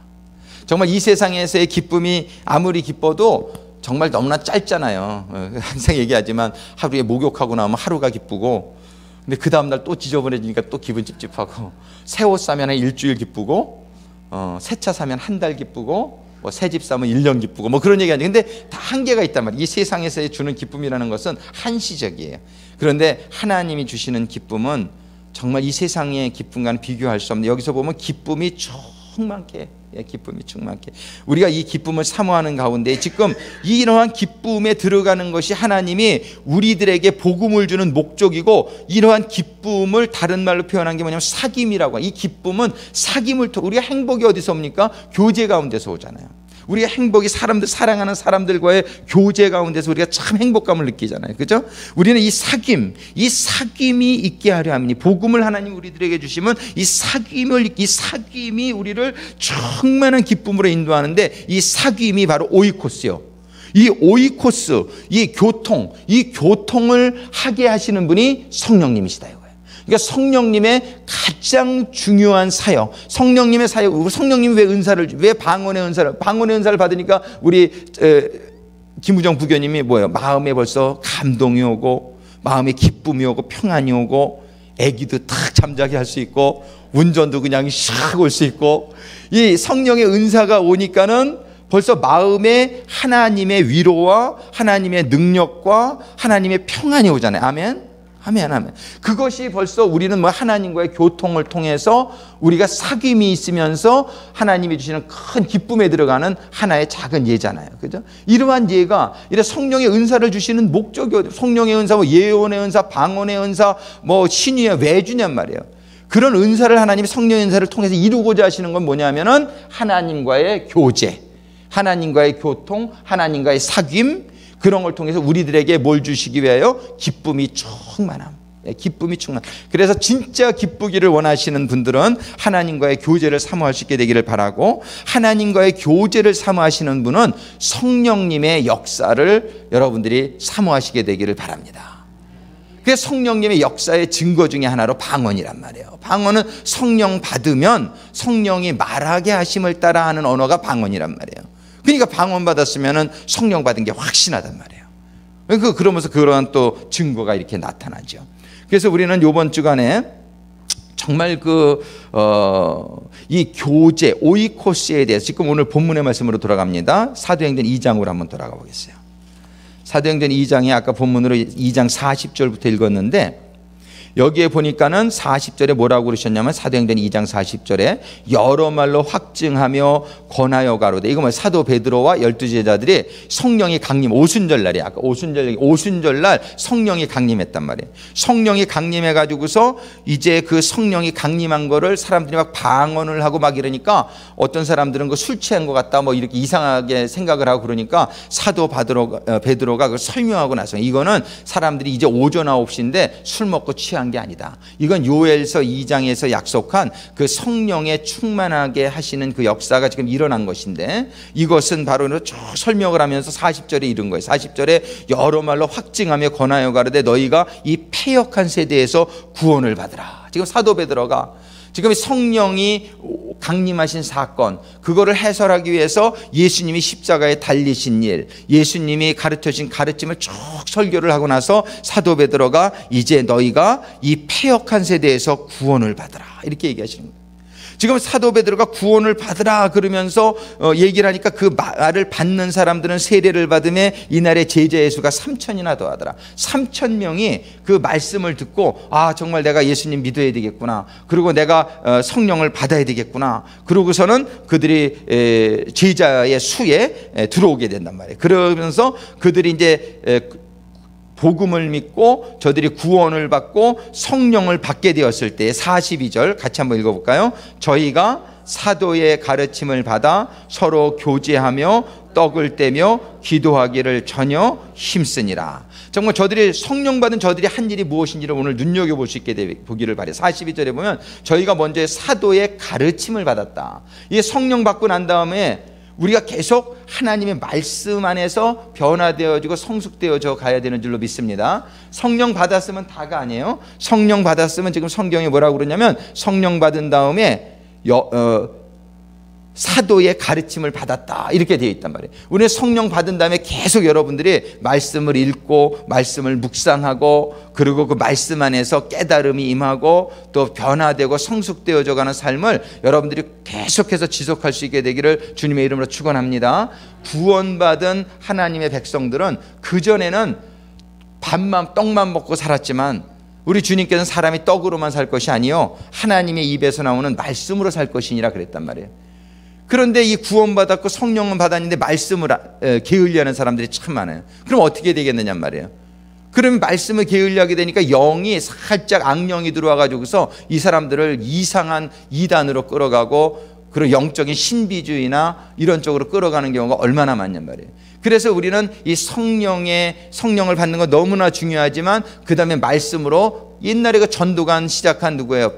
정말 이 세상에서의 기쁨이 아무리 기뻐도 정말 너무나 짧잖아요. 항상 얘기하지만 하루에 목욕하고 나면 하루가 기쁘고, 근데 그 다음날 또 지저분해지니까 또 기분 찝찝하고, 새 옷 사면 한 일주일 기쁘고, 새 차 사면 한 달 기쁘고, 뭐 새 집 사면 1년 기쁘고, 뭐 그런 얘기 아니에요. 근데 다 한계가 있단 말이에요. 이 세상에서 주는 기쁨이라는 것은 한시적이에요. 그런데 하나님이 주시는 기쁨은 정말 이 세상의 기쁨과는 비교할 수 없는, 여기서 보면 기쁨이 충만케, 기쁨이 충만케, 우리가 이 기쁨을 사모하는 가운데 지금 이러한 기쁨에 들어가는 것이 하나님이 우리들에게 복음을 주는 목적이고, 이러한 기쁨을 다른 말로 표현한 게 뭐냐면 사귐이라고. 이 기쁨은 사귐을 통해, 우리가 행복이 어디서 옵니까? 교제 가운데서 오잖아요. 우리가 행복이 사랑하는 사람들과의 교제 가운데서 우리가 참 행복감을 느끼잖아요. 그죠? 우리는 이 사귐이 있게 하려 함이니, 복음을 하나님 우리들에게 주시면 이 사귐이 우리를 충만한 기쁨으로 인도하는데, 이 사귐이 바로 오이코스요. 이 오이코스, 이 교통을 하게 하시는 분이 성령님이시다 이거예요. 그러니까 성령님의 가장 중요한 사역, 성령님의 사역, 성령님이 왜 방언의 은사를 받으니까 우리 김우정 부교님이 뭐예요? 마음에 벌써 감동이 오고, 마음에 기쁨이 오고, 평안이 오고, 애기도 탁 잠자게 할 수 있고, 운전도 그냥 샥 올 수 있고, 이 성령의 은사가 오니까는 벌써 마음에 하나님의 위로와 하나님의 능력과 하나님의 평안이 오잖아요. 아멘. 아멘. 그것이 벌써 우리는 뭐 하나님과의 교통을 통해서 우리가 사귐이 있으면서 하나님이 주시는 큰 기쁨에 들어가는 하나의 작은 예잖아요. 그죠? 이러한 예가, 이런 성령의 은사를 주시는 목적이, 성령의 은사, 뭐 예언의 은사, 방언의 은사, 뭐 신유의 외주냔 말이에요. 그런 은사를 하나님이 성령의 은사를 통해서 이루고자 하시는 건 뭐냐면은 하나님과의 교제, 하나님과의 교통, 하나님과의 사귐, 그런 걸 통해서 우리들에게 뭘 주시기 위하여? 기쁨이 충만함. 기쁨이 충만. 그래서 진짜 기쁘기를 원하시는 분들은 하나님과의 교제를 사모할 수 있게 되기를 바라고, 하나님과의 교제를 사모하시는 분은 성령님의 역사를 여러분들이 사모하시게 되기를 바랍니다. 그래서 성령님의 역사의 증거 중에 하나로 방언이란 말이에요. 방언은 성령 받으면 성령이 말하게 하심을 따라 하는 언어가 방언이란 말이에요. 그러니까 방언 받았으면 성령 받은 게 확신하단 말이에요. 그러면서 그러한 또 증거가 이렇게 나타나죠. 그래서 우리는 이번 주간에 정말 이 교제, 오이코스에 대해서, 지금 오늘 본문의 말씀으로 돌아갑니다. 사도행전 2장으로 한번 돌아가 보겠어요. 사도행전 2장에 아까 본문으로 2장 40절부터 읽었는데, 여기에 보니까는 40절에 뭐라고 그러셨냐면, 사도행전 2장 40절에 여러 말로 확증하며 권하여 가로되, 이거 뭐 사도 베드로와 12제자들이 성령이 강림, 오순절날이, 아까 오순절날 성령이 강림했단 말이에요. 성령이 강림해 가지고서 이제 그 성령이 강림한 거를 사람들이 막 방언을 하고 막 이러니까, 어떤 사람들은 그 술 취한 것 같다 뭐 이렇게 이상하게 생각을 하고, 그러니까 사도 베드로가 그걸 설명하고 나서, 이거는 사람들이 이제 오전 9시인데 술 먹고 취한 게 아니다. 이건 요엘서 2장에서 약속한 그 성령의 충만하게 하시는 그 역사가 지금 일어난 것인데, 이것은 바로 쭉 설명을 하면서 40절에 이른 거예요. 40절에 여러 말로 확증하며 권하여 가로되 너희가 이 패역한 세대에서 구원을 받으라. 지금 사도 베드로가 지금 성령이 강림하신 사건, 그거를 해설하기 위해서 예수님이 십자가에 달리신 일, 예수님이 가르쳐진 가르침을 쭉 설교를 하고 나서 사도 베드로가 이제 너희가 이 패역한 세대에서 구원을 받으라, 이렇게 얘기하시는 거예요. 지금 사도 베드로가 구원을 받으라 그러면서 얘기를 하니까, 그 말을 받는 사람들은 세례를 받음에 이날의 제자의 수가 3,000이나 더하더라. 3,000명이 그 말씀을 듣고, 아 정말 내가 예수님 믿어야 되겠구나, 그리고 내가 성령을 받아야 되겠구나, 그러고서는 그들이 제자의 수에 들어오게 된단 말이에요. 그러면서 그들이 이제 복음을 믿고 저들이 구원을 받고 성령을 받게 되었을 때, 42절 같이 한번 읽어볼까요? 저희가 사도의 가르침을 받아 서로 교제하며 떡을 떼며 기도하기를 전혀 힘쓰니라. 정말 저들이 성령 받은 저들이 한 일이 무엇인지를 오늘 눈여겨볼 수 있게 보기를 바래요. 42절에 보면 저희가 먼저 사도의 가르침을 받았다. 이게 성령 받고 난 다음에 우리가 계속 하나님의 말씀 안에서 변화되어지고 성숙되어져 가야 되는 줄로 믿습니다. 성령 받았으면 다가 아니에요. 성령 받았으면 지금 성경에 뭐라고 그러냐면, 성령 받은 다음에 사도의 가르침을 받았다 이렇게 되어 있단 말이에요. 우리는 성령 받은 다음에 계속 여러분들이 말씀을 읽고 말씀을 묵상하고 그리고 그 말씀 안에서 깨달음이 임하고 또 변화되고 성숙되어져 가는 삶을 여러분들이 계속해서 지속할 수 있게 되기를 주님의 이름으로 축원합니다. 구원받은 하나님의 백성들은 그전에는 밥만 떡만 먹고 살았지만 우리 주님께서는 사람이 떡으로만 살 것이 아니요 하나님의 입에서 나오는 말씀으로 살 것이니라 그랬단 말이에요. 그런데 이 구원받았고 성령은 받았는데 말씀을 게을리하는 사람들이 참 많아요. 그럼 어떻게 되겠느냐 말이에요. 그러면 말씀을 게을리하게 되니까 영이 살짝 악령이 들어와가지고서 이 사람들을 이상한 이단으로 끌어가고 그런 영적인 신비주의나 이런 쪽으로 끌어가는 경우가 얼마나 많냔 말이에요. 그래서 우리는 이 성령을 받는 건 너무나 중요하지만 그 다음에 말씀으로 옛날에 그 전도관 시작한 누구예요?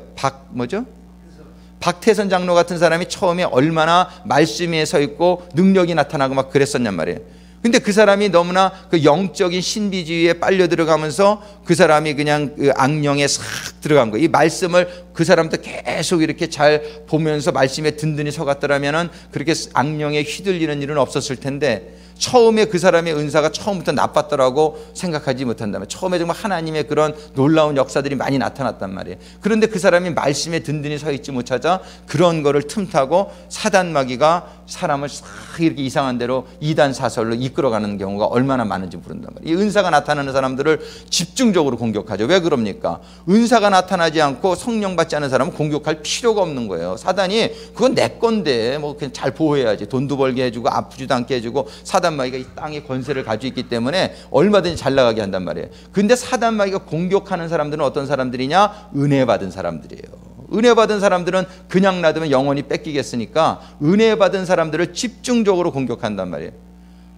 박태선 장로 같은 사람이 처음에 얼마나 말씀 위에 서 있고 능력이 나타나고 막 그랬었냔 말이에요. 근데 그 사람이 너무나 그 영적인 신비주의에 빨려 들어가면서 그 사람이 그냥 그 악령에 싹 들어간 거예요. 이 말씀을 그 사람도 계속 이렇게 잘 보면서 말씀에 든든히 서갔더라면은 그렇게 악령에 휘둘리는 일은 없었을 텐데 처음에 그 사람의 은사가 처음부터 나빴더라고 생각하지 못한다면 처음에 정말 하나님의 그런 놀라운 역사들이 많이 나타났단 말이에요. 그런데 그 사람이 말씀에 든든히 서 있지 못하자 그런 거를 틈타고 사단 마귀가 사람을 싹 이렇게 이상한 대로 이단 사설로 이끌어가는 경우가 얼마나 많은지 모른단 말이에요. 이 은사가 나타나는 사람들을 집중적으로 공격하죠. 왜 그럽니까? 은사가 나타나지 않고 성령 받지 않은 사람은 공격할 필요가 없는 거예요. 사단이 그건 내 건데 뭐 그냥 잘 보호해야지. 돈도 벌게 해주고 아프지도 않게 해주고 사단 마귀가 이 땅의 권세를 가지고 있기 때문에 얼마든지 잘 나가게 한단 말이에요. 근데 사단 마귀가 공격하는 사람들은 어떤 사람들이냐? 은혜 받은 사람들이에요. 은혜 받은 사람들은 그냥 놔두면 영원히 뺏기겠으니까 은혜 받은 사람들을 집중적으로 공격한단 말이에요.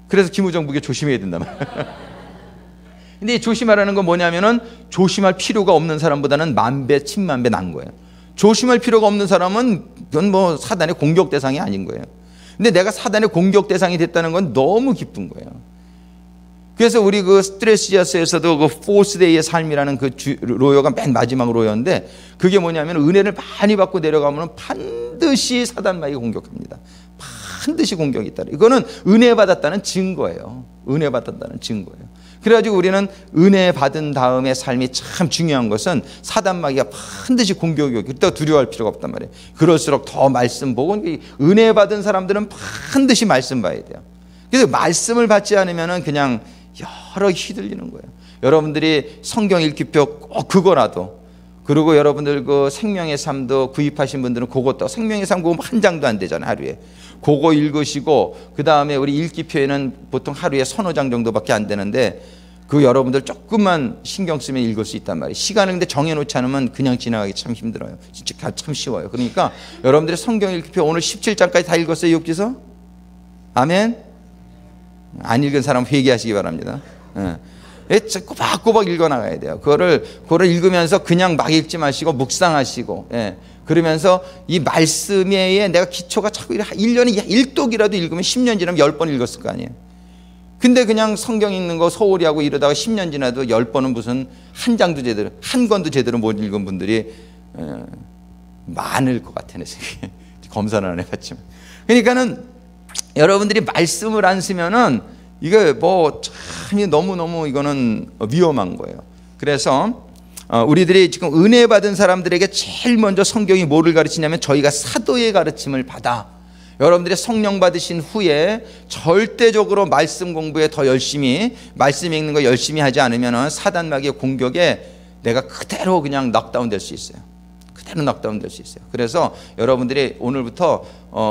그래서 김우정국이 조심해야 된단 말이에요. 근데 이 조심하라는 건 뭐냐면은 조심할 필요가 없는 사람보다는 만배 천만배 난 거예요. 조심할 필요가 없는 사람은 그건 뭐 사단의 공격 대상이 아닌 거예요. 근데 내가 사단의 공격 대상이 됐다는 건 너무 기쁜 거예요. 그래서 우리 그 스트레스지아스에서도 그 포스데이의 삶이라는 그 로여가 맨 마지막 로여인데 그게 뭐냐면 은혜를 많이 받고 내려가면 반드시 사단 마귀가 공격합니다. 반드시 공격이 있다. 이거는 은혜 받았다는 증거예요. 은혜 받았다는 증거예요. 그래가지고 우리는 은혜 받은 다음의 삶이 참 중요한 것은 사단 마귀가 반드시 공격이 오고 그때 두려워할 필요가 없단 말이에요. 그럴수록 더 말씀 보고 은혜 받은 사람들은 반드시 말씀 봐야 돼요. 그래서 말씀을 받지 않으면 그냥 여러 휘둘리는 거예요. 여러분들이 성경 읽기표 꼭 그거라도 그리고 여러분들 그 생명의 삶도 구입하신 분들은 그것도 생명의 삶 그거 한 장도 안 되잖아요. 하루에 그거 읽으시고 그 다음에 우리 읽기표에는 보통 하루에 서너 장 정도밖에 안 되는데 그 여러분들 조금만 신경 쓰면 읽을 수 있단 말이에요. 시간을 근데 정해놓지 않으면 그냥 지나가기 참 힘들어요. 진짜 참 쉬워요. 그러니까 여러분들의 성경 읽기표 오늘 17장까지 다 읽었어요? 욥기서? 아멘? 안 읽은 사람 회개하시기 바랍니다. 꼬박꼬박 읽어나가야 돼요. 그거를 읽으면서 그냥 막 읽지 마시고 묵상하시고, 그러면서 이 말씀에 내가 기초가 자꾸 1년에 1독이라도 읽으면 10년 지나면 10번 읽었을 거 아니에요. 근데 그냥 성경 읽는 거 소홀히 하고 이러다가 10년 지나도 10번은 무슨 한 장도 제대로, 한 권도 제대로 못 읽은 분들이 많을 것 같아요. 검사는 안 해봤지만. 그러니까는 여러분들이 말씀을 안 쓰면은 이게 뭐 참 너무너무 이거는 위험한 거예요. 그래서 우리들이 지금 은혜 받은 사람들에게 제일 먼저 성경이 뭐를 가르치냐면 저희가 사도의 가르침을 받아 여러분들이 성령 받으신 후에 절대적으로 말씀 공부에 더 열심히 말씀 읽는 거 열심히 하지 않으면 사단 마귀의 공격에 내가 그대로 그냥 넉다운 될 수 있어요. 그대로 넉다운 될 수 있어요. 그래서 여러분들이 오늘부터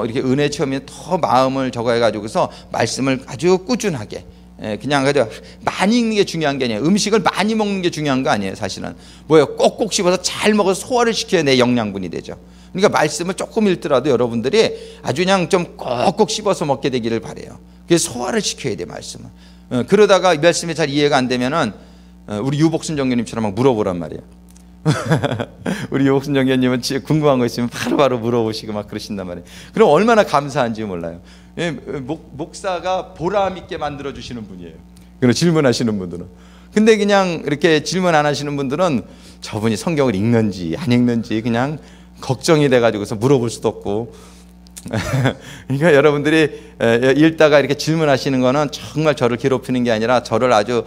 이렇게 은혜 체험에 더 마음을 저거해 가지고서 말씀을 아주 꾸준하게 그냥 가지고 많이 읽는 게 중요한 게 아니에요. 음식을 많이 먹는 게 중요한 거 아니에요. 사실은 뭐예요? 꼭꼭 씹어서 잘 먹어서 소화를 시켜야 내 영양분이 되죠. 그러니까 말씀을 조금 읽더라도 여러분들이 아주 그냥 좀 꼭꼭 씹어서 먹게 되기를 바라요. 그래서 소화를 시켜야 돼 말씀을. 그러다가 말씀이 잘 이해가 안 되면은 우리 유복순 정교님처럼 막 물어보란 말이에요. 우리 유복순 정교님은 궁금한 거 있으면 바로바로 물어보시고 막 그러신단 말이에요. 그럼 얼마나 감사한지 몰라요. 목사가 보람 있게 만들어 주시는 분이에요. 그럼 질문하시는 분들은. 근데 그냥 이렇게 질문 안 하시는 분들은 저분이 성경을 읽는지 안 읽는지 그냥 걱정이 돼가지고서 물어볼 수도 없고 그러니까 여러분들이 읽다가 이렇게 질문하시는 거는 정말 저를 괴롭히는 게 아니라 저를 아주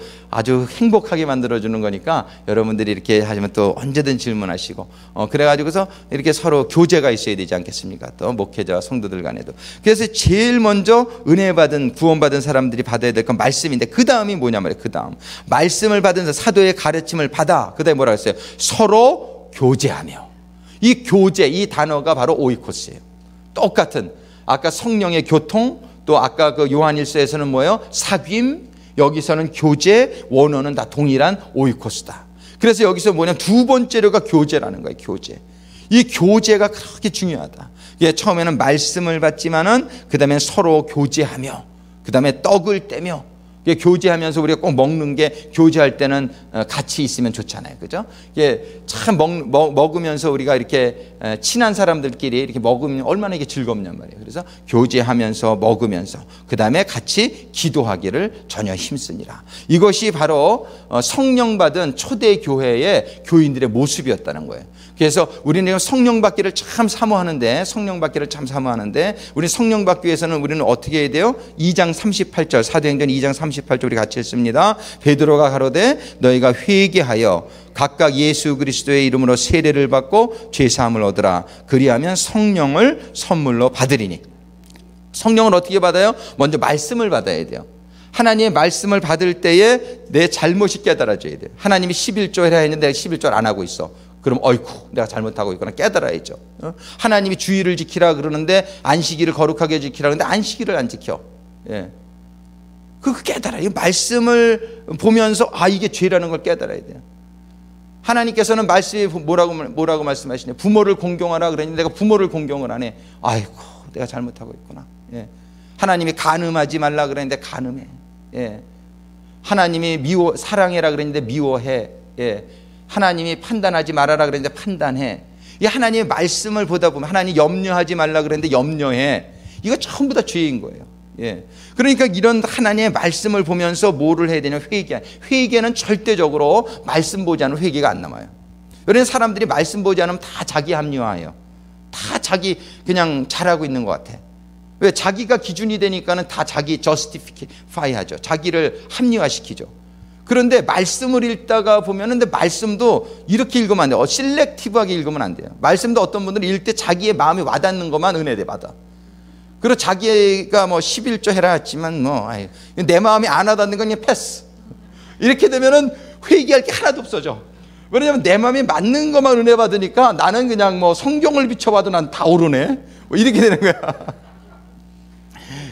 행복하게 만들어주는 거니까 여러분들이 이렇게 하시면 또 언제든 질문하시고 그래가지고서 이렇게 서로 교제가 있어야 되지 않겠습니까? 또 목회자와 성도들 간에도. 그래서 제일 먼저 은혜 받은 구원받은 사람들이 받아야 될 건 말씀인데 그 다음이 뭐냐 말이에요. 그 다음 말씀을 받은 사도의 가르침을 받아 그 다음에 뭐라고 했어요? 서로 교제하며. 이 교제 이 단어가 바로 오이코스예요. 똑같은 아까 성령의 교통 또 아까 그 요한일서에서는 뭐예요? 사귐 여기서는 교제 원어는 다 동일한 오이코스다. 그래서 여기서 뭐냐면 두 번째로가 교제라는 거예요. 교제. 이 교제가 그렇게 중요하다. 예, 처음에는 말씀을 받지만은 그 다음에 서로 교제하며 그 다음에 떡을 떼며 교제하면서 우리가 꼭 먹는 게 교제할 때는 같이 있으면 좋잖아요. 그죠? 참 먹으면서 우리가 이렇게 친한 사람들끼리 이렇게 먹으면 얼마나 이게 즐겁냔 말이에요. 그래서 교제하면서 먹으면서 그 다음에 같이 기도하기를 전혀 힘쓰니라. 이것이 바로 성령 받은 초대 교회의 교인들의 모습이었다는 거예요. 그래서 우리는 성령 받기를 참 사모하는데 우리 성령 받기 위해서는 우리는 어떻게 해야 돼요? 2장 38절 사도행전 2장 38절 우리 같이 읽습니다. 베드로가 가로되 너희가 회개하여 각각 예수 그리스도의 이름으로 세례를 받고 죄사함을 얻으라. 그리하면 성령을 선물로 받으리니. 성령을 어떻게 받아요? 먼저 말씀을 받아야 돼요. 하나님의 말씀을 받을 때에 내 잘못이 깨달아져야 돼요. 하나님이 11조 해라 했는데 내가 11조를 안 하고 있어. 그럼 어이쿠 내가 잘못하고 있구나 깨달아야죠. 하나님이 주의를 지키라 그러는데 안식일을 거룩하게 지키라 그러는데 안식일을 안 지켜. 예. 그 깨달아요. 말씀을 보면서 이게 죄라는 걸 깨달아야 돼요. 하나님께서는 말씀에 뭐라고 말씀하시냐? 부모를 공경하라 그랬는데 내가 부모를 공경을 안 해. 아이고 내가 잘못하고 있구나. 예. 하나님이 간음하지 말라 그랬는데 간음해. 예. 하나님이 사랑해라 그랬는데 미워해. 예. 하나님이 판단하지 말아라 그랬는데 판단해. 이 하나님의 말씀을 보다 보면 하나님 염려하지 말라 그랬는데 염려해. 이거 전부 다 죄인 거예요. 예. 그러니까 이런 하나님의 말씀을 보면서 뭐를 해야 되냐? 회개는 절대적으로 말씀 보지 않으면 회개가 안 남아요. 이런 사람들이 말씀 보지 않으면 다 자기 합리화해요. 다 자기 그냥 잘하고 있는 것 같아. 왜? 자기가 기준이 되니까는 다 자기 justify 하죠. 자기를 합리화시키죠. 그런데 말씀을 읽다가 보면은 근데 말씀도 이렇게 읽으면 안 돼요. 셀렉티브하게 읽으면 안 돼요. 말씀도 어떤 분들은 읽을 때 자기의 마음이 와닿는 것만 은혜대 받아. 그리고 자기가 11조 해라 했지만 내 마음이 안 와닿는 건 그냥 패스. 이렇게 되면은 회개할 게 하나도 없어져. 왜냐면 내 마음이 맞는 것만 은혜 받으니까 나는 그냥 성경을 비춰봐도 난 다 오르네. 이렇게 되는 거야.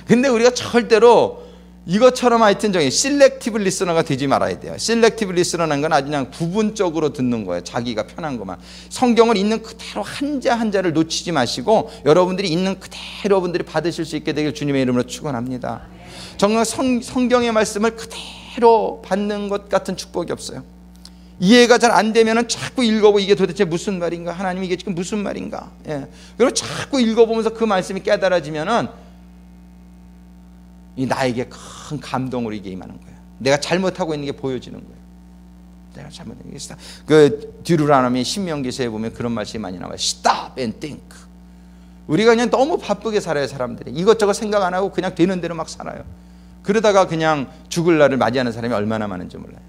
근데 우리가 절대로 이것처럼 하여튼 셀렉티브 리스너가 되지 말아야 돼요. 셀렉티브 리스너라는 건 아주 그냥 부분적으로 듣는 거예요. 자기가 편한 것만. 성경을 있는 그대로 한자 한자를 놓치지 마시고 여러분들이 있는 그대로 여러분들이 받으실 수 있게 되길 주님의 이름으로 축원합니다. 정말 성경의 말씀을 그대로 받는 것 같은 축복이 없어요. 이해가 잘 안 되면은 자꾸 읽어보고 이게 도대체 무슨 말인가? 하나님 이게 지금 무슨 말인가? 예. 그리고 자꾸 읽어보면서 그 말씀이 깨달아지면은 이 나에게 큰 감동으로 이게 임하는 거예요. 내가 잘못하고 있는 게 보여지는 거예요. 내가 잘못하는 게 있어. 그 듀루라노미 신명기서에 보면 그런 말씀이 많이 나와요. Stop and think. 우리가 그냥 너무 바쁘게 살아요. 사람들이 이것저것 생각 안 하고 그냥 되는 대로 막 살아요. 그러다가 그냥 죽을 날을 맞이하는 사람이 얼마나 많은지 몰라요.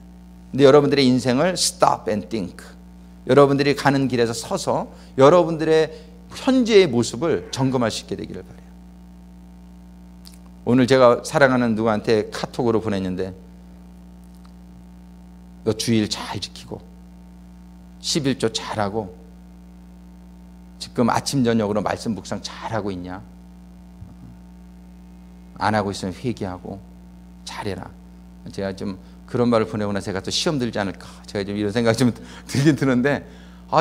근데 여러분들의 인생을 stop and think. 여러분들이 가는 길에서 서서 여러분들의 현재의 모습을 점검할 수 있게 되기를 바라요. 오늘 제가 사랑하는 누구한테 카톡으로 보냈는데 너 주일 잘 지키고 11조 잘하고 지금 아침 저녁으로 말씀 묵상 잘하고 있냐? 안 하고 있으면 회개하고 잘해라. 제가 좀 그런 말을 보내고 나서 제가 또 시험 들지 않을까 제가 좀 이런 생각이 좀 들긴 드는데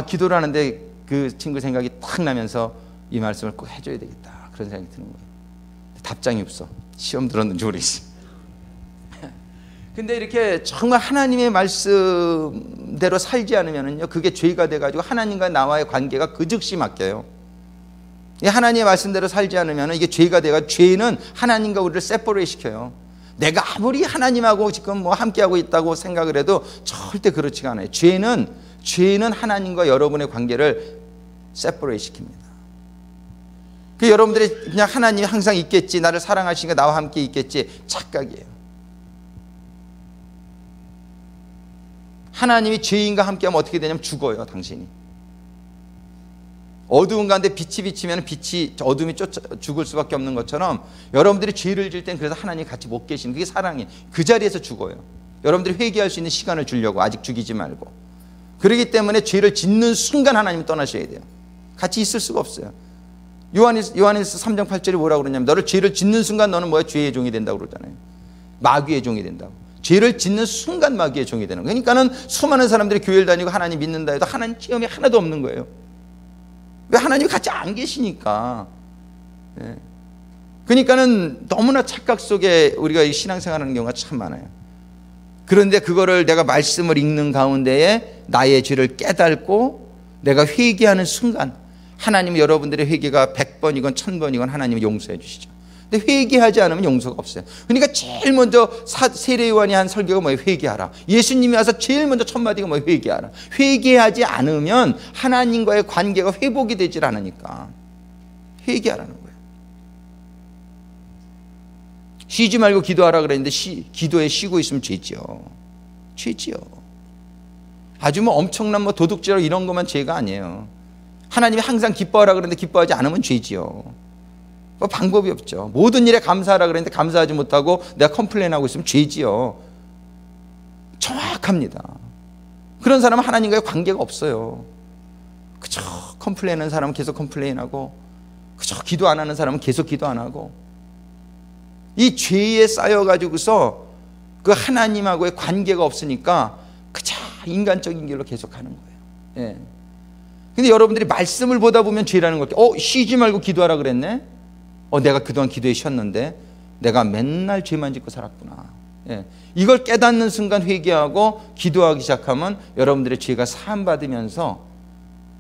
기도를 하는데 그 친구 생각이 탁 나면서 이 말씀을 꼭 해줘야 되겠다 그런 생각이 드는 거예요. 답장이 없어. 시험 들었는지 모르겠어. 근데 이렇게 정말 하나님의 말씀대로 살지 않으면요, 그게 죄가 돼가지고 하나님과 나와의 관계가 그 즉시 막혀요. 하나님의 말씀대로 살지 않으면 이게 죄가 돼가 죄는 하나님과 우리를 세퍼레이트 시켜요. 내가 아무리 하나님하고 지금 함께하고 있다고 생각을 해도 절대 그렇지가 않아요. 죄는 하나님과 여러분의 관계를 세퍼레이트 시킵니다. 그 여러분들이 그냥 하나님이 항상 있겠지, 나를 사랑하시니까 나와 함께 있겠지, 착각이에요. 하나님이 죄인과 함께하면 어떻게 되냐면 죽어요, 당신이. 어두운 가운데 빛이 비치면 빛이 어둠이 쫓아 죽을 수밖에 없는 것처럼 여러분들이 죄를 질 땐 그래서 하나님이 같이 못 계시는, 그게 사랑이에요. 그 자리에서 죽어요. 여러분들이 회개할 수 있는 시간을 주려고, 아직 죽이지 말고. 그렇기 때문에 죄를 짓는 순간 하나님이 떠나셔야 돼요. 같이 있을 수가 없어요. 요한에서 3장 8절에 뭐라고 그러냐면, 너를 죄를 짓는 순간 너는 뭐야? 죄의 종이 된다고 그러잖아요. 마귀의 종이 된다고. 죄를 짓는 순간 마귀의 종이 되는 거예요. 그러니까는 수많은 사람들이 교회를 다니고 하나님 믿는다 해도 하나님 체험이 하나도 없는 거예요. 왜? 하나님이 같이 안 계시니까. 예. 그러니까는 너무나 착각 속에 우리가 이 신앙생활하는 경우가 참 많아요. 그런데 그거를 내가 말씀을 읽는 가운데에 나의 죄를 깨닫고 내가 회개하는 순간, 하나님은 여러분들의 회개가 100번이건 1000번이건 하나님이 용서해 주시죠. 근데 회개하지 않으면 용서가 없어요. 그러니까 제일 먼저 세례 요한이 한 설교가 뭐예요? 회개하라. 예수님이 와서 제일 먼저 첫 마디가 뭐예요? 회개하라. 회개하지 않으면 하나님과의 관계가 회복이 되질 않으니까 회개하라는 거예요. 쉬지 말고 기도하라 그랬는데 기도에 쉬고 있으면 죄지요. 죄지요. 아주 뭐 엄청난 뭐 도둑질하고 이런 것만 죄가 아니에요. 하나님이 항상 기뻐하라 그랬는데 기뻐하지 않으면 죄지요. 뭐 방법이 없죠. 모든 일에 감사하라 그랬는데 감사하지 못하고 내가 컴플레인하고 있으면 죄지요. 정확합니다. 그런 사람은 하나님과의 관계가 없어요. 그저 컴플레인하는 사람은 계속 컴플레인하고, 그저 기도 안 하는 사람은 계속 기도 안 하고, 이 죄에 쌓여가지고서 그 하나님하고의 관계가 없으니까 그저 인간적인 길로 계속 하는 거예요. 예. 근데 여러분들이 말씀을 보다 보면 죄라는 걸, 쉬지 말고 기도하라 그랬네? 내가 그동안 기도에 쉬었는데 내가 맨날 죄만 짓고 살았구나. 예. 이걸 깨닫는 순간 회개하고 기도하기 시작하면 여러분들의 죄가 사함받으면서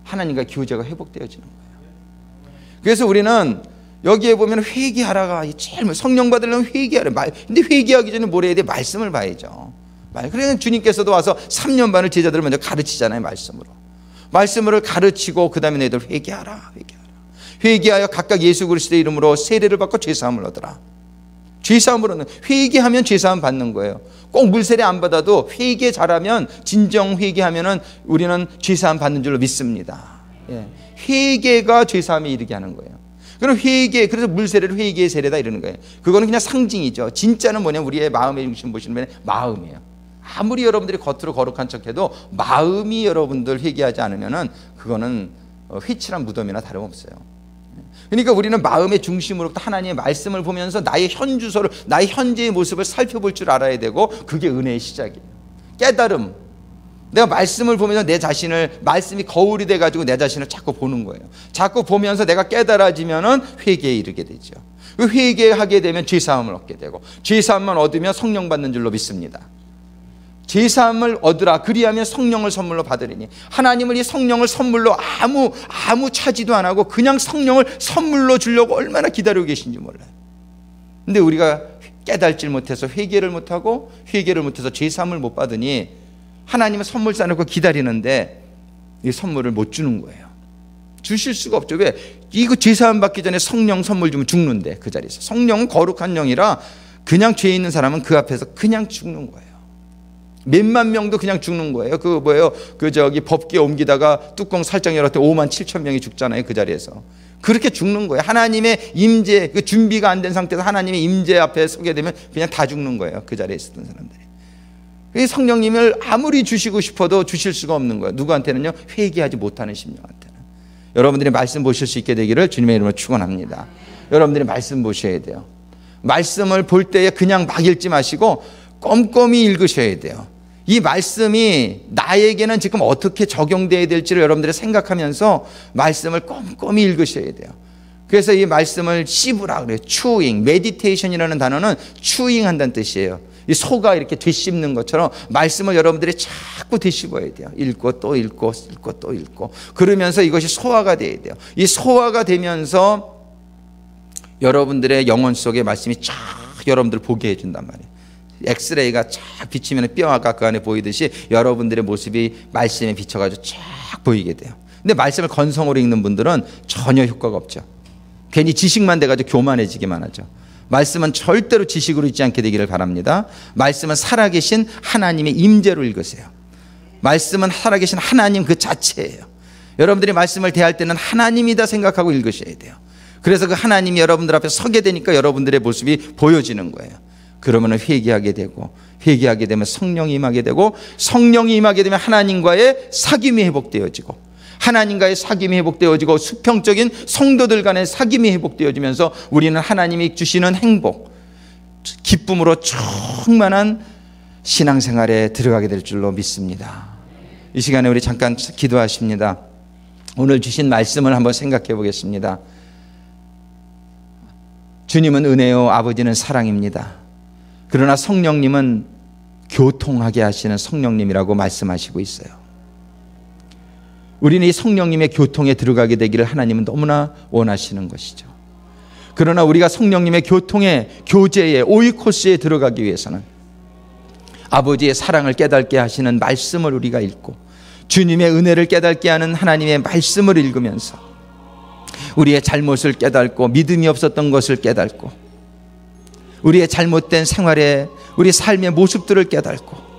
하나님과 교제가 회복되어지는 거예요. 그래서 우리는 여기에 보면 회개하라가 제일 성령 받으려면 회개하라. 근데 회개하기 전에 뭘 해야 돼? 말씀을 봐야죠. 그래서 주님께서도 와서 3년 반을 제자들을 먼저 가르치잖아요. 말씀으로 가르치고 그 다음에 너희들 회개하라. 회개하여 각각 예수 그리스도의 이름으로 세례를 받고 죄사함을 얻으라. 죄사함을 얻는, 회개하면 죄사함 받는 거예요. 꼭 물세례 안 받아도 회개 잘하면, 진정 회개하면은 우리는 죄사함 받는 줄로 믿습니다. 예. 회개가 죄사함에 이르게 하는 거예요. 그럼 그래서 물세례를 회개의 세례다 이러는 거예요. 그거는 그냥 상징이죠. 진짜는 뭐냐면 우리의 마음의 중심 보시면 마음이에요. 아무리 여러분들이 겉으로 거룩한 척해도 마음이 여러분들 회개하지 않으면은 그거는 회칠한 무덤이나 다름없어요. 그러니까 우리는 마음의 중심으로부터 하나님의 말씀을 보면서 나의 현주소를, 나의 현재의 모습을 살펴볼 줄 알아야 되고, 그게 은혜의 시작이에요. 깨달음. 내가 말씀을 보면서 내 자신을, 말씀이 거울이 돼가지고 내 자신을 자꾸 보는 거예요. 자꾸 보면서 내가 깨달아지면은 회개에 이르게 되죠. 그 회개하게 되면 죄사함을 얻게 되고, 죄사함만 얻으면 성령 받는 줄로 믿습니다. 죄사함을 얻으라. 그리하면 성령을 선물로 받으리니. 하나님은 이 성령을 선물로 아무 차지도 안 하고 그냥 성령을 선물로 주려고 얼마나 기다리고 계신지 몰라요. 근데 우리가 깨달질 못해서 회개를 못하고, 회개를 못해서 죄사함을 못 받으니 하나님은 선물 싸놓고 기다리는데 이 선물을 못 주는 거예요. 주실 수가 없죠. 왜? 이거 죄사함 받기 전에 성령 선물 주면 죽는데, 그 자리에서. 성령은 거룩한 영이라 그냥 죄 있는 사람은 그 앞에서 그냥 죽는 거예요. 몇만 명도 그냥 죽는 거예요. 법궤 옮기다가 뚜껑 살짝 열었더니 5만 7천 명이 죽잖아요. 그 자리에서. 그렇게 죽는 거예요. 하나님의 임재, 그 준비가 안 된 상태에서 하나님의 임재 앞에 서게 되면 그냥 다 죽는 거예요. 그 자리에 있었던 사람들이. 성령님을 아무리 주시고 싶어도 주실 수가 없는 거예요. 누구한테는요? 회개하지 못하는 심령한테는. 여러분들이 말씀 보실 수 있게 되기를 주님의 이름으로 축원합니다. 여러분들이 말씀 보셔야 돼요. 말씀을 볼 때에 그냥 막 읽지 마시고 꼼꼼히 읽으셔야 돼요. 이 말씀이 나에게는 지금 어떻게 적용되어야 될지를 여러분들이 생각하면서 말씀을 꼼꼼히 읽으셔야 돼요. 그래서 이 말씀을 씹으라 그래요. 추잉, 메디테이션이라는 단어는 추잉한다는 뜻이에요. 이 소가 이렇게 되씹는 것처럼 말씀을 여러분들이 자꾸 되씹어야 돼요. 읽고 또 읽고 또 읽고. 그러면서 이것이 소화가 돼야 돼요. 이 소화가 되면서 여러분들의 영혼 속에 말씀이 쫙 여러분들 보게 해준단 말이에요. 엑스레이가 쫙 비치면 뼈가 그 안에 보이듯이 여러분들의 모습이 말씀에 비춰가지고 쫙 보이게 돼요. 근데 말씀을 건성으로 읽는 분들은 전혀 효과가 없죠. 괜히 지식만 돼가지고 교만해지기만 하죠. 말씀은 절대로 지식으로 읽지 않게 되기를 바랍니다. 말씀은 살아계신 하나님의 임재로 읽으세요. 말씀은 살아계신 하나님 그 자체예요. 여러분들이 말씀을 대할 때는 하나님이다 생각하고 읽으셔야 돼요. 그래서 그 하나님이 여러분들 앞에 서게 되니까 여러분들의 모습이 보여지는 거예요. 그러면 회개하게 되고, 회개하게 되면 성령이 임하게 되고, 성령이 임하게 되면 하나님과의 사귐이 회복되어지고, 하나님과의 사귐이 회복되어지고, 수평적인 성도들 간의 사귐이 회복되어지면서 우리는 하나님이 주시는 행복, 기쁨으로 충만한 신앙생활에 들어가게 될 줄로 믿습니다. 이 시간에 우리 잠깐 기도하십니다. 오늘 주신 말씀을 한번 생각해 보겠습니다. 주님은 은혜요, 아버지는 사랑입니다. 그러나 성령님은 교통하게 하시는 성령님이라고 말씀하시고 있어요. 우리는 이 성령님의 교통에 들어가게 되기를 하나님은 너무나 원하시는 것이죠. 그러나 우리가 성령님의 교통에, 교제에, 오이코스에 들어가기 위해서는 아버지의 사랑을 깨닫게 하시는 말씀을 우리가 읽고, 주님의 은혜를 깨닫게 하는 하나님의 말씀을 읽으면서 우리의 잘못을 깨닫고, 믿음이 없었던 것을 깨닫고, 우리의 잘못된 생활에, 우리 삶의 모습들을 깨닫고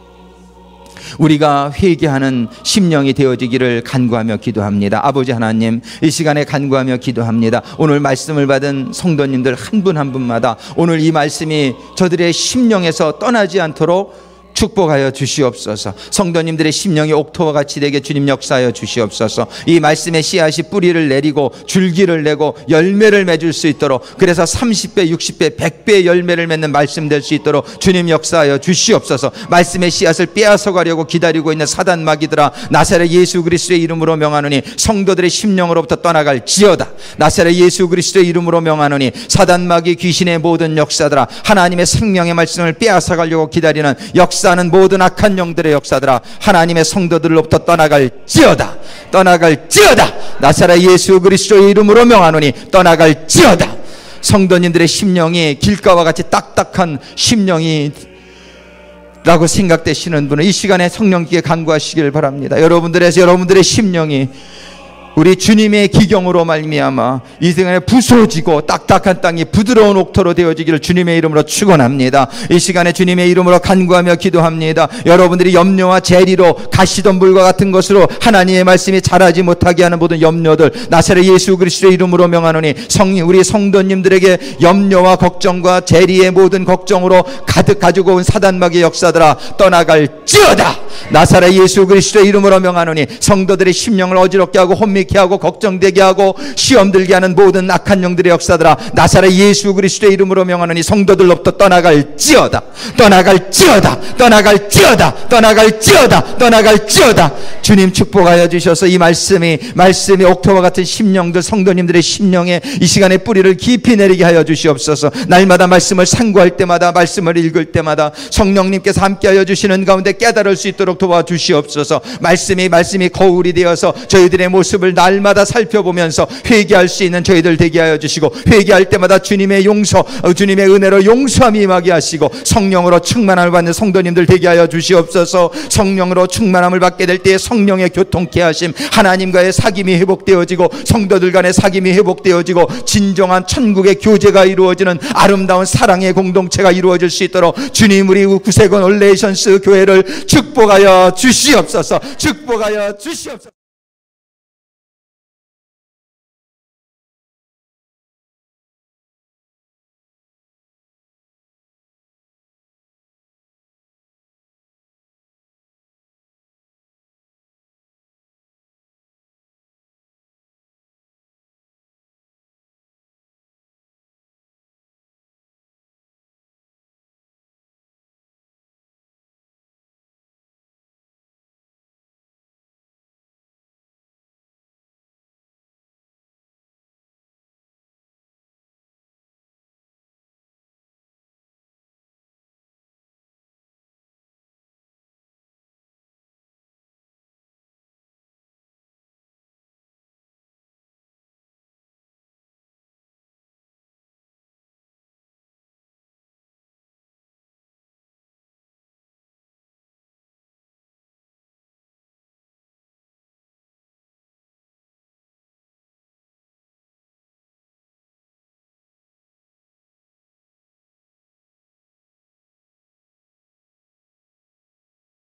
우리가 회개하는 심령이 되어지기를 간구하며 기도합니다. 아버지 하나님, 이 시간에 간구하며 기도합니다. 오늘 말씀을 받은 성도님들 한 분 한 분마다 오늘 이 말씀이 저들의 심령에서 떠나지 않도록 축복하여 주시옵소서. 성도님들의 심령이 옥토와 같이 되게 주님 역사하여 주시옵소서. 이 말씀의 씨앗이 뿌리를 내리고 줄기를 내고 열매를 맺을 수 있도록, 그래서 30배, 60배, 100배의 열매를 맺는 말씀 될 수 있도록 주님 역사하여 주시옵소서. 말씀의 씨앗을 빼앗아 가려고 기다리고 있는 사단 마귀들아, 나사렛 예수 그리스도의 이름으로 명하노니 성도들의 심령으로부터 떠나갈지어다. 나사렛 예수 그리스도의 이름으로 명하노니 사단 마귀 귀신의 모든 역사들아, 하나님의 생명의 말씀을 빼앗아 가려고 기다리는 역사하는 모든 악한 영들의 역사들아, 하나님의 성도들로부터 떠나갈지어다. 떠나갈지어다. 나사렛 예수 그리스도의 이름으로 명하노니 떠나갈지어다. 성도님들의 심령이 길가와 같이 딱딱한 심령이 라고 생각되시는 분은 이 시간에 성령께 간구하시길 바랍니다. 여러분들의 심령이 우리 주님의 기경으로 말미암아 이 시간에 부서지고 딱딱한 땅이 부드러운 옥토로 되어지기를 주님의 이름으로 축원합니다. 이 시간에 주님의 이름으로 간구하며 기도합니다. 여러분들이 염려와 재리로 가시덤불과 같은 것으로 하나님의 말씀이 자라지 못하게 하는 모든 염려들, 나사렛 예수 그리스도의 이름으로 명하노니 우리 성도님들에게 염려와 걱정과 재리의 모든 걱정으로 가득 가지고 온 사단마귀의 역사들아, 떠나갈지어다. 나사렛 예수 그리스도의 이름으로 명하노니 성도들의 심령을 어지럽게 하고 혼미케 하고 걱정되게 하고 시험 들게 하는 모든 악한 영들의 역사들아, 나사렛 예수 그리스도의 이름으로 명하노니 성도들로부터 떠나갈지어다. 떠나갈지어다. 떠나갈지어다. 떠나갈지어다. 떠나갈지어다. 주님 축복하여 주셔서 이 말씀이 옥토와 같은 심령들, 성도님들의 심령에 이 시간에 뿌리를 깊이 내리게 하여 주시옵소서. 날마다 말씀을 상고할 때마다, 말씀을 읽을 때마다 성령님께서 함께하여 주시는 가운데 깨달을 수 있도록 도와주시옵소서. 말씀이 거울이 되어서 저희들의 모습을 날마다 살펴보면서 회개할 수 있는 저희들 되게 하여 주시고, 회개할 때마다 주님의 용서, 주님의 은혜로 용서함이 임하게 하시고, 성령으로 충만함을 받는 성도님들 되게 하여 주시옵소서. 성령으로 충만함을 받게 될 때에 성령의 교통케 하심, 하나님과의 사귐이 회복되어지고 성도들 간의 사귐이 회복되어지고 진정한 천국의 교제가 이루어지는 아름다운 사랑의 공동체가 이루어질 수 있도록 주님, 우리 구세군 올레이션스 교회를 축복하여 주시옵소서. 축복하여 주시옵소서.